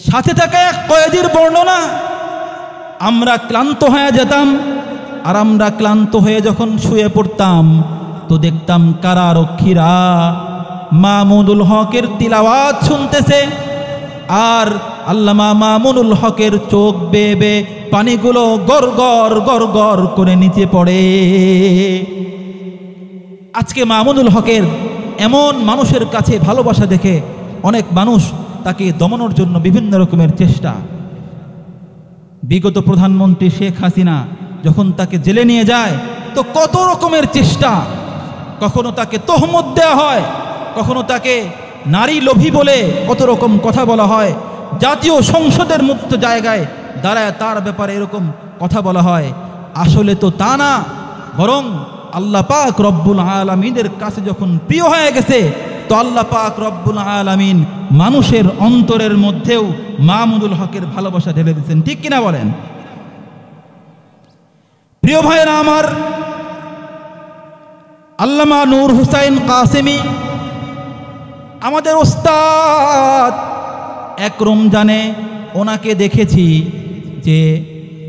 সাথে থাকা এক কয়েদির বর্ণনা, আমরা ক্লান্ত হয়ে যেতাম, আর আমরা ক্লান্ত হয়ে যখন শুয়ে পড়তাম, তো দেখতাম কারারক্ষীরা মামুনুল হকের তিলাওয়াত শুনতেছে, আর আল্লামা মামুনুল হকের চোখ বেয়ে বেয়ে পানিগুলো গড়গড় গড়গড় করে নিচে পড়ে। আজকে মামুনুল হকের এমন মানুষের কাছে ভালোবাসা দেখে অনেক মানুষ তাকে দমনের জন্য বিভিন্ন রকমের চেষ্টা। বিগত প্রধানমন্ত্রী শেখ হাসিনা যখন তাকে জেলে নিয়ে যায়, তো কত রকমের চেষ্টা, কখনো তাকে তহমত দেওয়া হয়, কখনো তাকে নারী লোভী বলে কত রকম কথা বলা হয়, জাতীয় সংসদের মুক্ত জায়গায় দাঁড়ায় তার ব্যাপারে এরকম কথা বলা হয়। আসলে তো তা না, বরং আল্লাহ পাক রব্বুল আলামিনের কাছে যখন প্রিয় হয়ে গেছে, তো আল্লাহ পাক রব্বুল আলামিন মানুষের অন্তরের মধ্যেও মামুনুল হকের ভালোবাসা ঢেলে দিয়েছেন। ঠিক কিনা বলেন? প্রিয় ভাইরা আমার, আল্লামা নূর হুসাইন কাসেমি আমাদের ওস্তাদ, এক রমজানে ওনাকে দেখেছি যে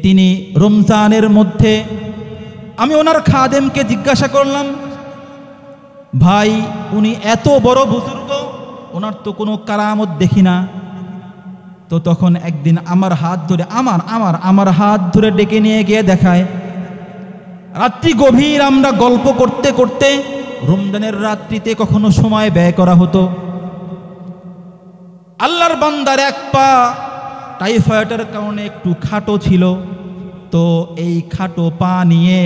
তিনি রমজানের মধ্যে, আমি ওনার খাদেমকে জিজ্ঞাসা করলাম, ভাই উনি এত বড় বুজুর্গ, ওনার তো কোনো কারামত দেখি না। তো তখন একদিন আমার হাত ধরে আমার হাত ধরে ডেকে নিয়ে গিয়ে দেখায়, রাত্রি গভীর আমরা গল্প করতে করতে রমজানের রাত্রিতে কখনো সময় ব্যয় করা হতো। আল্লাহর বান্দার এক পা টাইফয়েডের কারণে একটু খাটো ছিল, তো এই খাটো পা নিয়ে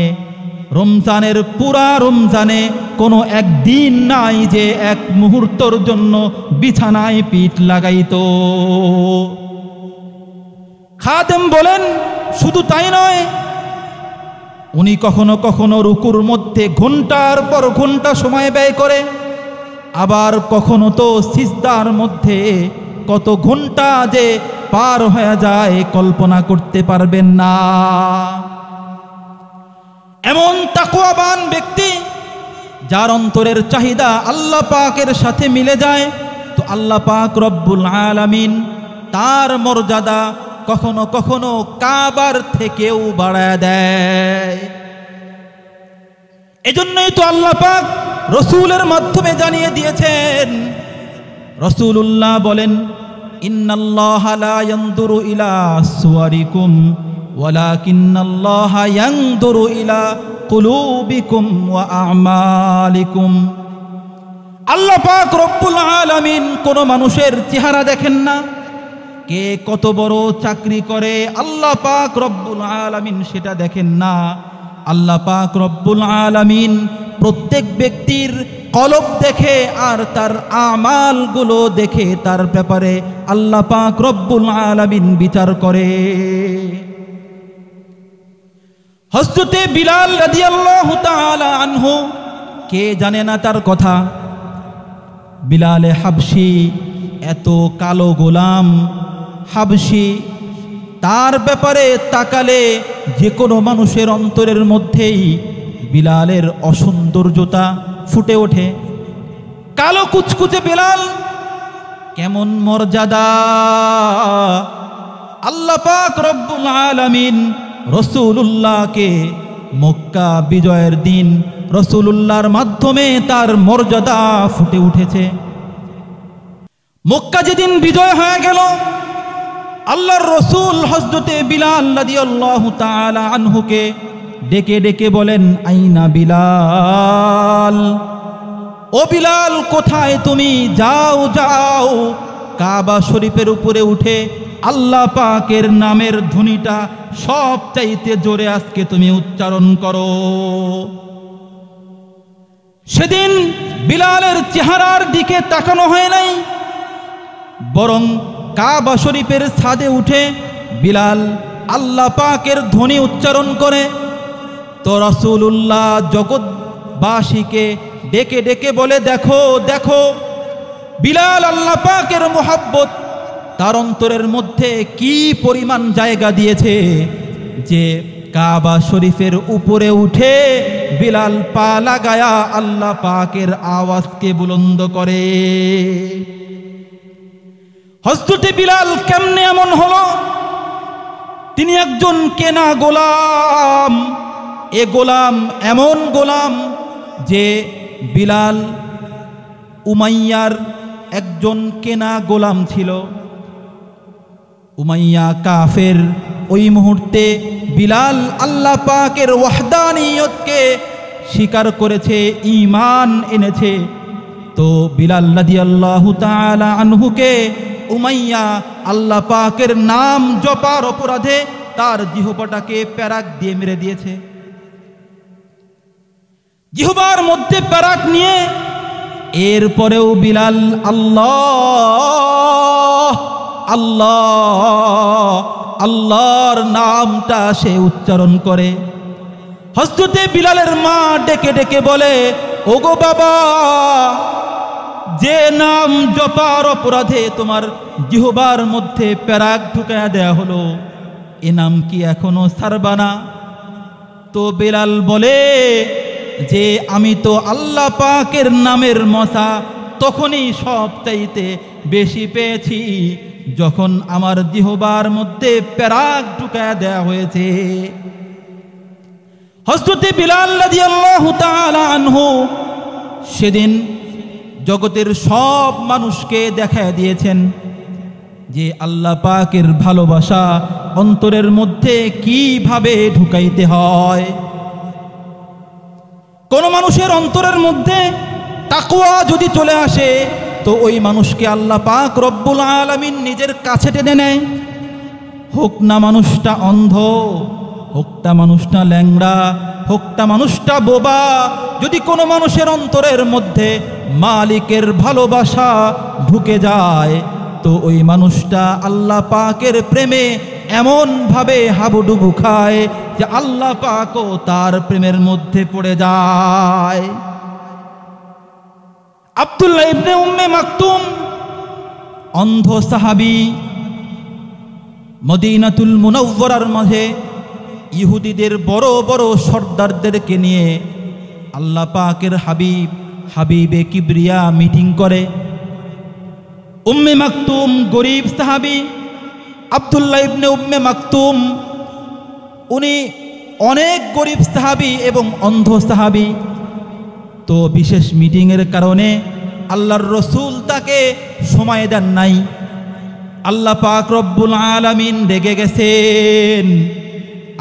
রমজানের পুরা রমজানে কোনো একদিন নাই যে এক মুহূর্তর জন্য বিছানায় পিঠ লাগাইতো। খাদেম বলেন শুধু তাই নয়, উনি কখনো কখনো রুকুর মধ্যে ঘন্টার পর ঘন্টা সময় ব্যয় করে, আবার কখনো তো সিজদার মধ্যে কত ঘন্টা যে পার হয়ে যায় কল্পনা করতে পারবেন না। এমন তাকওয়াবান ব্যক্তি যার অন্তরের চাহিদা আল্লাহ পাকের সাথে মিলে যায়, তো আল্লাহ পাক রব্বুল আলামিন তার মর্যাদা কখনো কখনো কাবার থেকেও বাড়ায় দেয়। এজন্যই তো আল্লাহ পাক রসুলের মাধ্যমে জানিয়ে দিয়েছেন। রসুলুল্লাহ বলেন, ইন্নাল্লাহা লা ইয়ানজুরু ইলা সুওয়ারিকুম ওয়ালাকিন্নাল্লাহা ইয়ানজুরু ইলা কুলুবিকুম ওয়া আমালিকুম। আল্লাহ পাক রব্বুল আলামিন কোন মানুষের চেহারা দেখেন না, কে কত বড় চাকরি করে আল্লাহ পাক রব্বুল আলামিন সেটা দেখেন না। আল্লাহ পাক রব্বুল আলামিন প্রত্যেক ব্যক্তির কলব দেখে আর তার আমালগুলো দেখে তার ব্যাপারে আল্লাহ পাক রব্বুল আলামিন বিচার করে। হযরতে বিলাল রাদিয়াল্লাহু তাআলা আনহু, কে জানে না তার কথা। বিলালে হাবশি, এত কালো গোলাম হাবশি, তার ব্যাপারে তাকালে যে কোনো মানুষের অন্তরের মধ্যেই বিলালের অসৌন্দর্যতা ফুটে ওঠে। কালো কুচকুচে বিলাল, কেমন মর্যাদা! আল্লাহ পাক রব্বুল আলামিন রাসূলুল্লাহকে মক্কা বিজয়ের দিন রাসূলুল্লাহর মাধ্যমে তার মর্যাদা ফুটে উঠেছে। মক্কা যেদিন বিজয় হয়ে গেল, আল্লাহর রসুল হযরতে বিলাল রাদিয়াল্লাহু তাআলা আনহুকে ডেকে ডেকে বলেন, আইনা বিলাল, ও বিলাল কোথায় তুমি? যাও যাও, কাবা শরীফের উপরে উঠে আল্লাহ পাকের নামের ধ্বনিটা সব চাইতে জোরে আজকে তুমি উচ্চারণ করো। সেদিন বিলালের চেহারার দিকে তাকানো হয় নাই, বরং কাবা শরীফের ছাদে উঠে বিলাল আল্লাহ পাকের ধ্বনি উচ্চারণ করে। তো রাসূলুল্লাহ জগৎবাসীকে ডেকে ডেকে বলে, দেখো দেখো, বিলাল আল্লাহ পাকের মুহাব্বত তার অন্তরের মধ্যে কি পরিমাণ জায়গা দিয়েছে যে কাবা শরীফের উপরে উঠে বিলাল পা লাগায়া আল্লাহ পাকের আওয়াজকে বুলন্দ করে। হযরতে বিলাল কেমনে এমন হলো? তিনি একজন কেনা গোলাম। এ গোলাম এমন গোলাম যে বিলাল উমাইয়ার একজন কেনা গোলাম ছিল। উমাইয়া কাফের। ওই মুহূর্তে বিলাল আল্লাহ পাকের ওয়াহদানিয়তকে স্বীকার করেছে, ঈমান এনেছে। তো বিলাল রাদিয়াল্লাহু তাআলা আনহুকে উমাইয়া আল্লাহ পাকের নাম জপার অপরাধে তার জিহ্বাটাকে প্যারাক দিয়ে মেরে দিয়েছে। জিহ্বার মধ্যে প্যারাক নিয়ে এরপরেও বিলাল আল্লাহ আল্লাহ আল্লাহর নামটা সে উচ্চারণ করে। হযরতে বিলালের মা ডেকে ডেকে বলে, ওগো বাবা, যে নাম জপার অপরাধে তোমার জিহ্বার মধ্যে প্যারাক ঢুকায়া দেয়া হলো, এ নাম কি এখনো ছাড়বা না? তো বিলাল বলে যে আমি তো আল্লাহ পাকের নামের মজা তখনই সব চাইতে বেশি পেয়েছি যখন আমার জিহ্বার মধ্যে প্যারাক ঢুকায়া দেয়া হয়েছে। হযরতে বিলাল রাদিয়াল্লাহু তাআলা আনহু সেদিন জগতের সব মানুষকে দেখায় দিয়েছেন যে আল্লাহ পাকের ভালোবাসা অন্তরের মধ্যে কিভাবে ঢুকাইতে হয়। কোন মানুষের অন্তরের মধ্যে তাকওয়া যদি চলে আসে তো ওই মানুষকে আল্লাহ পাক রব্বুল আলামিন নিজের কাছে টেনে নেয়। হোক না মানুষটা অন্ধ, হোকটা মানুষটা ল্যাংড়া, হোকটা মানুষটা বোবা, যদি কোনো মানুষের অন্তরের মধ্যে মালিকের ভালোবাসা ঢুকে যায় তো ওই মানুষটা আল্লাহ পাকের প্রেমে এমন ভাবে হাবুডুবু খায় যে আল্লাহ পাকও তার প্রেমের মধ্যে পড়ে যায়। আব্দুল্লাহ ইবনে উম্মে মাকতুম অন্ধ সাহাবী, মদিনাতুল মুনাওয়ারার মাঝে ইহুদিদের বড় বড় সর্দারদেরকে নিয়ে আল্লাহ পাকের হাবিবে কিবরিয়া মিটিং করে। উম্মে মাকতুম গরিব সাহাবী, আব্দুল্লাহ ইবনে উম্মে মাকতুম উনি অনেক গরিব সাহাবী এবং অন্ধ সাহাবী। তো বিশেষ মিটিংয়ের কারণে আল্লাহর রসুল তাকে সময় দেন নাই। আল্লাহ পাক রব্বুল আলামিন রেগে গেছেন।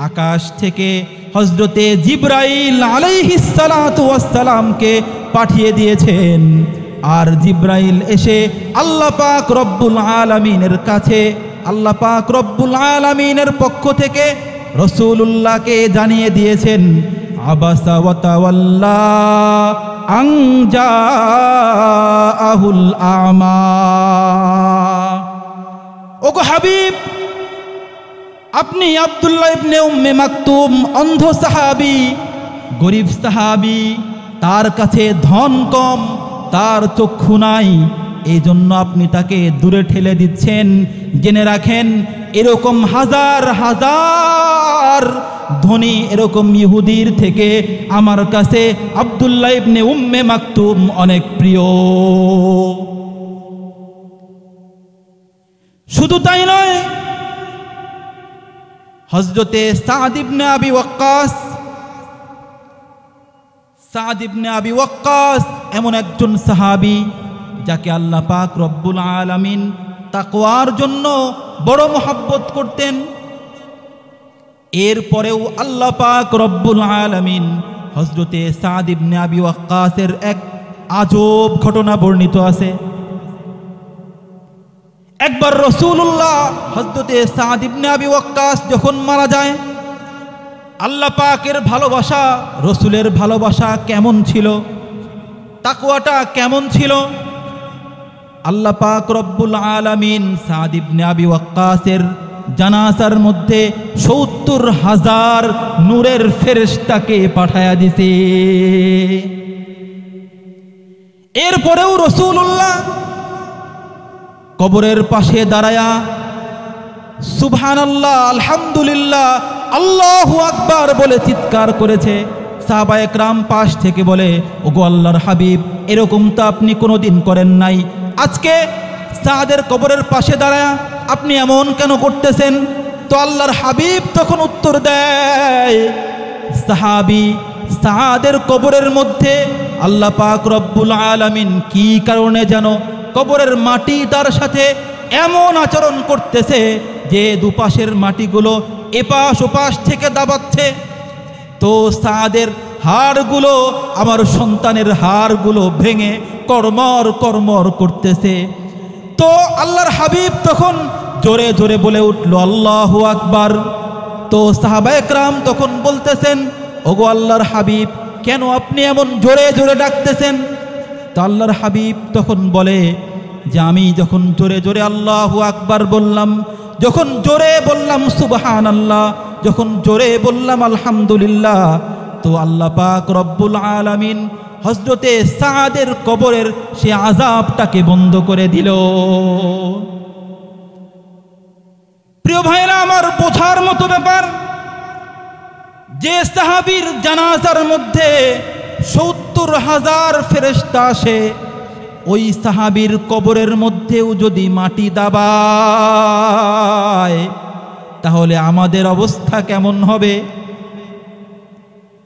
আকাশ থেকে হযরতে জিবরাইল আলাইহিস সালাতু ওয়াস সালামকে পাঠিয়ে দিয়েছেন। আর জিবরাইল এসে আল্লাহ পাক রব্বুল আলামিনের কাছে আল্লাহ পাক রব্বুল আলামিনের পক্ষ থেকে রাসূলুল্লাহকে জানিয়ে দিয়েছেন, আবাসা ওয়া তাওয়াল্লা আন জাআহুল আমা। ওগো হাবিব, আপনি আব্দুল্লাহ ইবনে উম্মে মাকতুম অন্ধ সাহাবী, গরিব সাহাবী, তার কাছে ধন কম, তার চক্ষু নাই, এই জন্য আপনি তাকে দূরে ঠেলে দিচ্ছেন। জেনে রাখেন এরকম হাজার হাজার ধনী এরকম ইহুদির থেকে আমার কাছে আব্দুল্লাহ ইবনে উম্মে মাকতুম অনেক প্রিয়। শুধু তাই নয়, হযরতে সাদ ইবনে আবি ওয়াক্কাস এমন একজন সাহাবী যাকে আল্লাহ পাক রব্বুল আলামিন তাকওয়ার জন্য বড় মহব্বত করতেন। এরপরেও আল্লাহ পাক রব্বুল আলামিন হযরতে সাদ ইবনে আবি ওয়াক্কাসের এক আজব ঘটনা বর্ণিত আছে। একবার রাসূলুল্লাহ হযরতে সাদ ইবনে আবি ওয়াক্কাস যখন মারা যায়, আল্লাহ পাকের ভালোবাসা, রসুলের ভালোবাসা কেমন ছিল, তাকওয়াটা কেমন ছিল, আল্লাহ পাক রব্বুল আলামিন সাদ ইবনে আবি ওয়াক্কাসের জানাজার মধ্যে ৭০,০০০ নূরের ফেরেশতাকে পাঠায়া দিছে। এরপরেও রাসূলুল্লাহ কবরের পাশে দাঁড়ায়া সুবহানাল্লাহ, আলহামদুলিল্লাহ, আল্লাহু আকবার বলে চিৎকার করেছে। সাহাবায়ে কেরাম পাশ থেকে বলে, ওগো আল্লাহর হাবিব, এরকম তো আপনি কোনোদিন করেন নাই, আজকে সাদের কবরের পাশে দাঁড়ায়া আপনি এমন কেন করতেছেন? তো আল্লাহর হাবিব তখন উত্তর দেয়, সাহাবী সাদের কবরের মধ্যে আল্লাহ পাক রব্বুল আলামিন কি কারণে যেন কবরের মাটি তার সাথে এমন আচরণ করতেছে যে দুপাশের মাটিগুলো এপাশ ওপাশ থেকে দাবাচ্ছে। তো সাদের হাড়গুলো, আমার সন্তানের হাড়গুলো ভেঙে কর্মর কর্মর করতেছে। তো আল্লাহর হাবিব তখন জোরে জোরে বলে উঠল, আল্লাহু আকবার। তো সাহাবায়ে কেরাম তখন বলতেছেন, ওগো আল্লাহর হাবিব, কেন আপনি এমন জোরে জোরে ডাকতেছেন? তো আল্লাহর হাবিব তখন বলে যে, আমি যখন জোরে জোরে আল্লাহু আকবার বললাম, যখন জোরে বললাম সুবহানাল্লাহ, যখন জোরে বললাম আলহামদুলিল্লাহ, তো আল্লাহ পাক রব্বুল আলামিন হযরতে সাদের কবরের সে আযাবটাকে বন্ধ করে দিল। প্রিয় ভাইরা আমার, বোঝার মতো ব্যাপার, যে সাহাবীর জানাজার মধ্যে ৭০,০০০ ফেরেশতা আসে, ওই সাহাবীর কবরের মধ্যেও যদি মাটি দাবায় তাহলে আমাদের অবস্থা কেমন হবে?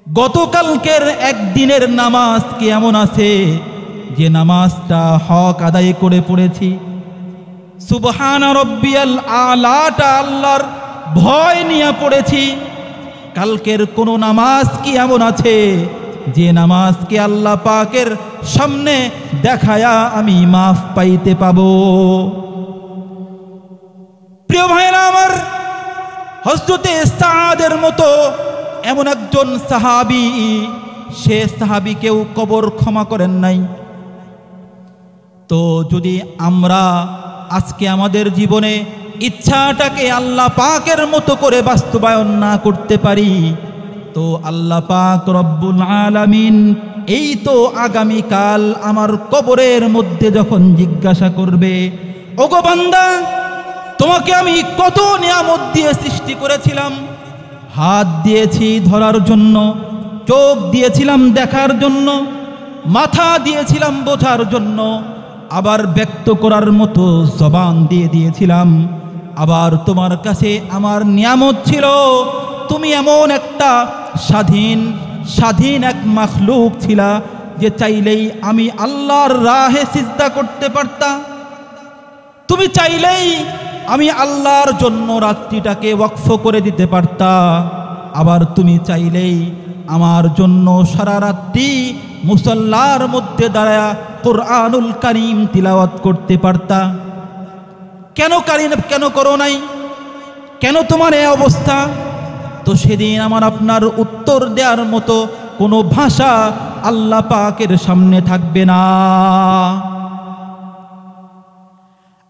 গতকালকের একদিনের নামাজ কি এমন আছে যে নামাজটা হক আদায় করে পড়েছি, সুবহানা রব্বিয়াল আলাটা আল্লাহর ভয় নিয়ে পড়েছি? কালকের কোনো নামাজ কি এমন আছে যে নামাজকে আল্লাহ পাকের সামনে দেখায়া আমি মাফ পাইতে পাবো। প্রিয় ভাইরা আমার, হযরতে সাদের মতো এমন একজন সাহাবী, সে সাহাবীকেও কবর ক্ষমা করেন নাই। তো যদি আমরা আজকে আমাদের জীবনে ইচ্ছাটাকে আল্লাহ পাকের মতো করে বাস্তবায়ন না করতে পারি, তো আল্লাহ পাক রব্বুল আলামিন এই তো আগামীকাল আমার কবরের মধ্যে যখন জিজ্ঞাসা করবে, ওগো বান্দা, তোমাকে আমি কত নিয়ামত দিয়ে সৃষ্টি করেছিলাম, হাত দিয়েছি ধরার জন্য, চোখ দিয়েছিলাম দেখার জন্য, মাথা দিয়েছিলাম বোঝার জন্য, আবার ব্যক্ত করার মতো জবান দিয়ে দিয়েছিলাম, আবার তোমার কাছে আমার নিয়ামত ছিল তুমি এমন একটা স্বাধীন এক মাখলুক ছিলা যে চাইলেই আমি আল্লাহর রাহে সিজদা করতে পারতা, তুমি চাইলেই আমি আল্লাহর জন্য রাত্রিটাকে ওয়াকফ করে দিতে পারতা, আবার তুমি চাইলেই আমার জন্য সারা রাত্রি মুসল্লার মধ্যে দাঁড়ায়া কুরআনুল কারীম তিলাওয়াত করতে পারতা। কেন করো নাই? কেন তোমার এই অবস্থা? তো সেদিন আমার আপনার উত্তর দেওয়ার মতো কোনো ভাষা আল্লাহ পাকের সামনে থাকবে না।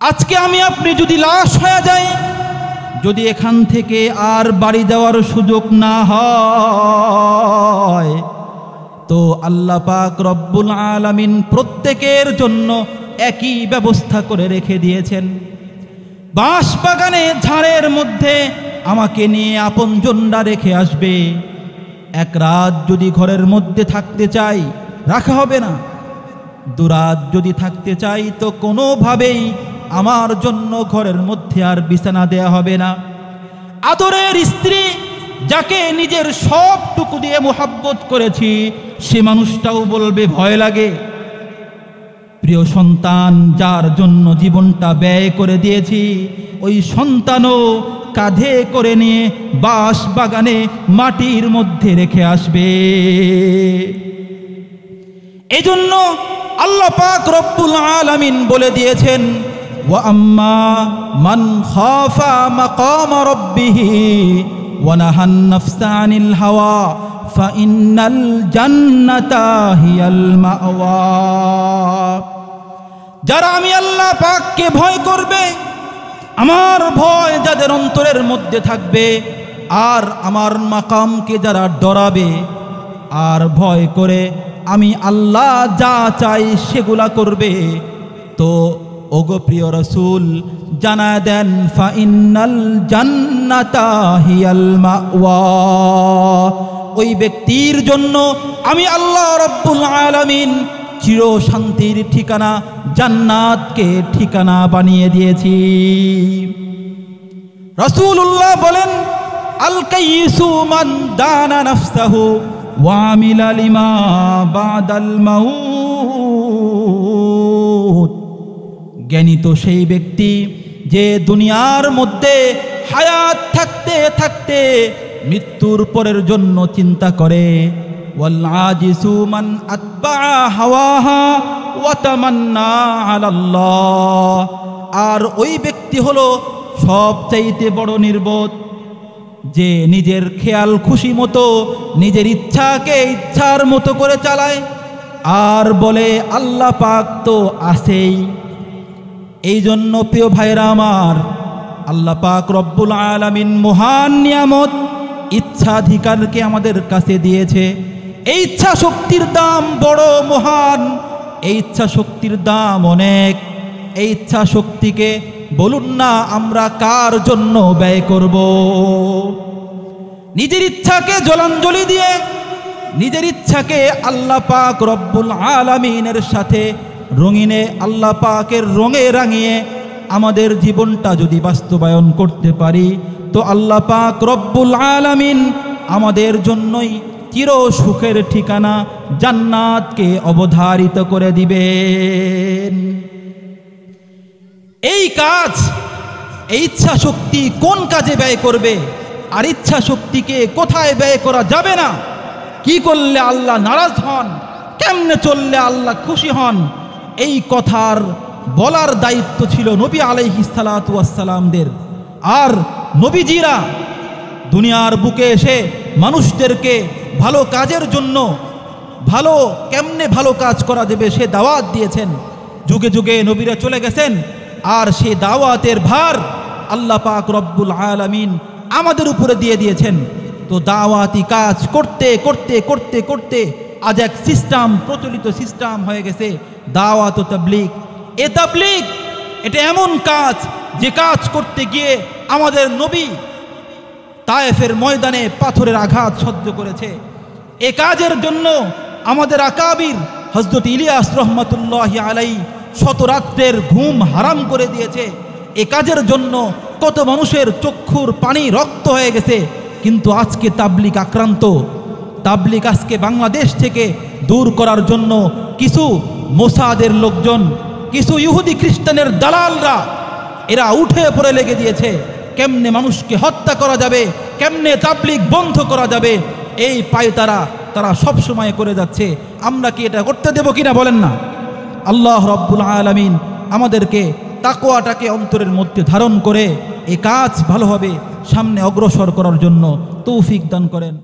আজকে আমি আপনি যদি লাশ হয়ে যাই, যদি এখান থেকে আর বাড়ি যাওয়ার সুযোগ না হয়, তো আল্লাহ পাক রব্বুল আলামিন প্রত্যেকের জন্য একই ব্যবস্থা করে রেখে দিয়েছেন। বাঁশ বাগানে ঝাড়ের মধ্যে আমাকে নিয়ে আপনজনরা রেখে আসবে। এক রাত যদি ঘরের মধ্যে থাকতে চাই, রাখা হবে না। দুরাত যদি থাকতে চাই, তো কোনোভাবেই আমার জন্য ঘরের মধ্যে আর বিছানা দেয়া হবে না। আদরের স্ত্রী, যাকে নিজের সবটুকু দিয়ে মোহাব্বত করেছি, সে মানুষটাও বলবে ভয় লাগে। প্রিয় সন্তান, যার জন্য জীবনটা ব্যয় করে দিয়েছি, ওই সন্তানও কাঁধে করে নিয়ে বাঁশ বাগানে মাটির মধ্যে রেখে আসবে। এজন্য আল্লাহ পাক রব্বুল আলামিন বলে দিয়েছেন, ওয়া আম্মা মান খাফা মাকাম রাব্বিহি ওয়া নাহান নাফসা আনিল হাওয়া ফাইন্নাল জান্নাতা হিয়াল মাওয়া। যারা আমি আল্লাহ পাককে ভয় করবে, আমার ভয় যাদের অন্তরের মধ্যে থাকবে, আর আমার মাকামকে যারা ডরাবে আর ভয় করে আমি আল্লাহ যা চাই সেগুলা করবে, তো ওগো প্রিয় রাসূল জানায় দেন, ফাইন্নাল জান্নাতা হিয়াল মাওয়া। ওই ব্যক্তির জন্য আমি আল্লাহ রব্বুল আলামিন চির শান্তির ঠিকানা জান্নাতকে ঠিকানা বানিয়ে দিয়েছি। রাসূলুল্লাহ বলেন, আল কাইয়িসু মান দানা নাফসাহু ওয়া আমিলা লিমা বাদাল মাউত। জ্ঞানী তো সেই ব্যক্তি যে দুনিয়ার মধ্যে হায়াত থাকতে থাকতে মৃত্যুর পরের জন্য চিন্তা করে। ওয়াল আজিসু মান আতবা হাওয়াহা ওয়া তামান্না আলাল্লাহ। আর ওই ব্যক্তি হলো সবচাইতে বড় নির্বোধ, যে নিজের খেয়াল খুশি মতো নিজের ইচ্ছাকে ইচ্ছার মতো করে চালায় আর বলে আল্লাহ পাক তো আছেই। এই জন্য প্রিয় ভাইরা আমার, আল্লাহ পাক রব্বুল আলামিন মহান নিয়ামত ইচ্ছাধিকারকে আমাদের কাছে দিয়েছে। এই ইচ্ছা শক্তির দাম বড় মহান, এই ইচ্ছা শক্তির দাম অনেক। এই ইচ্ছা শক্তিকে বলুন না আমরা কার জন্য ব্যয় করব? নিজের ইচ্ছাকে জলাঞ্জলি দিয়ে, নিজের ইচ্ছাকে আল্লাহ পাক রব্বুল আলামিনের সাথে রঙিনে আল্লাহ পাকের রঙে রাঙিয়ে আমাদের জীবনটা যদি বাস্তবায়ন করতে পারি, তো আল্লাহ পাক রব্বুল আলামিন আমাদের জন্যই চির সুখের ঠিকানা জান্নাতকে অবধারিত করে দিবেন। এই কাজ, এই ইচ্ছা শক্তি কোন কাজে ব্যয় করবে আর ইচ্ছা শক্তিকে কোথায় ব্যয় করা যাবে না, কি করলে আল্লাহ নারাজ হন, কেমনে চললে আল্লাহ খুশি হন, এই কথার বলার দায়িত্ব ছিল নবী আলাইহিস সালাতু ওয়াস সালামদের। আর নবীজিরা দুনিয়ার বুকে এসে মানুষদেরকে ভালো কাজের জন্য, কেমনে ভালো কাজ করা যাবে সে দাওয়াত দিয়েছেন। যুগে যুগে নবীরা চলে গেছেন, আর সে দাওয়াতের ভার আল্লাহ পাক রব্বুল আলামিন আমাদের উপরে দিয়ে দিয়েছেন। তো দাওয়াতি কাজ করতে করতে করতে করতে আজ এক সিস্টেম, প্রচলিত সিস্টেম হয়ে গেছে দাওয়াত ও তাবলীগ। এ তাবলীগ এটা এমন কাজ যে কাজ করতে গিয়ে আমাদের নবী তায়েফের ময়দানে পাথরের আঘাত সহ্য করেছে। এ কাজের জন্য আমাদের আকাবির হযরত ইলিয়াস রহমাতুল্লাহি আলাইহি শত রাত্রের ঘুম হারাম করে দিয়েছে। এ কাজের জন্য কত মানুষের চক্ষুর পানি রক্ত হয়ে গেছে। কিন্তু আজকে তাবলীগ আক্রান্ত। তাবলীগ আজকে বাংলাদেশ থেকে দূর করার জন্য কিছু মোসাদের লোকজন, কিছু ইহুদি খ্রিস্টানের দালালরা এরা উঠে পড়ে লেগে দিয়েছে। কেমনে মানুষকে হত্যা করা যাবে, কেমনে তাবলীগ বন্ধ করা যাবে, এই পায়তারা তারা সব সময় করে যাচ্ছে। আমরা কি এটা করতে দেব কিনা বলেন না? আল্লাহ রাব্বুল আলামিন আমাদেরকে তাকওয়াটাকে অন্তরের মধ্যে ধারণ করে এই কাজ ভালোভাবে সামনে অগ্রসর করার জন্য তৌফিক দান করেন।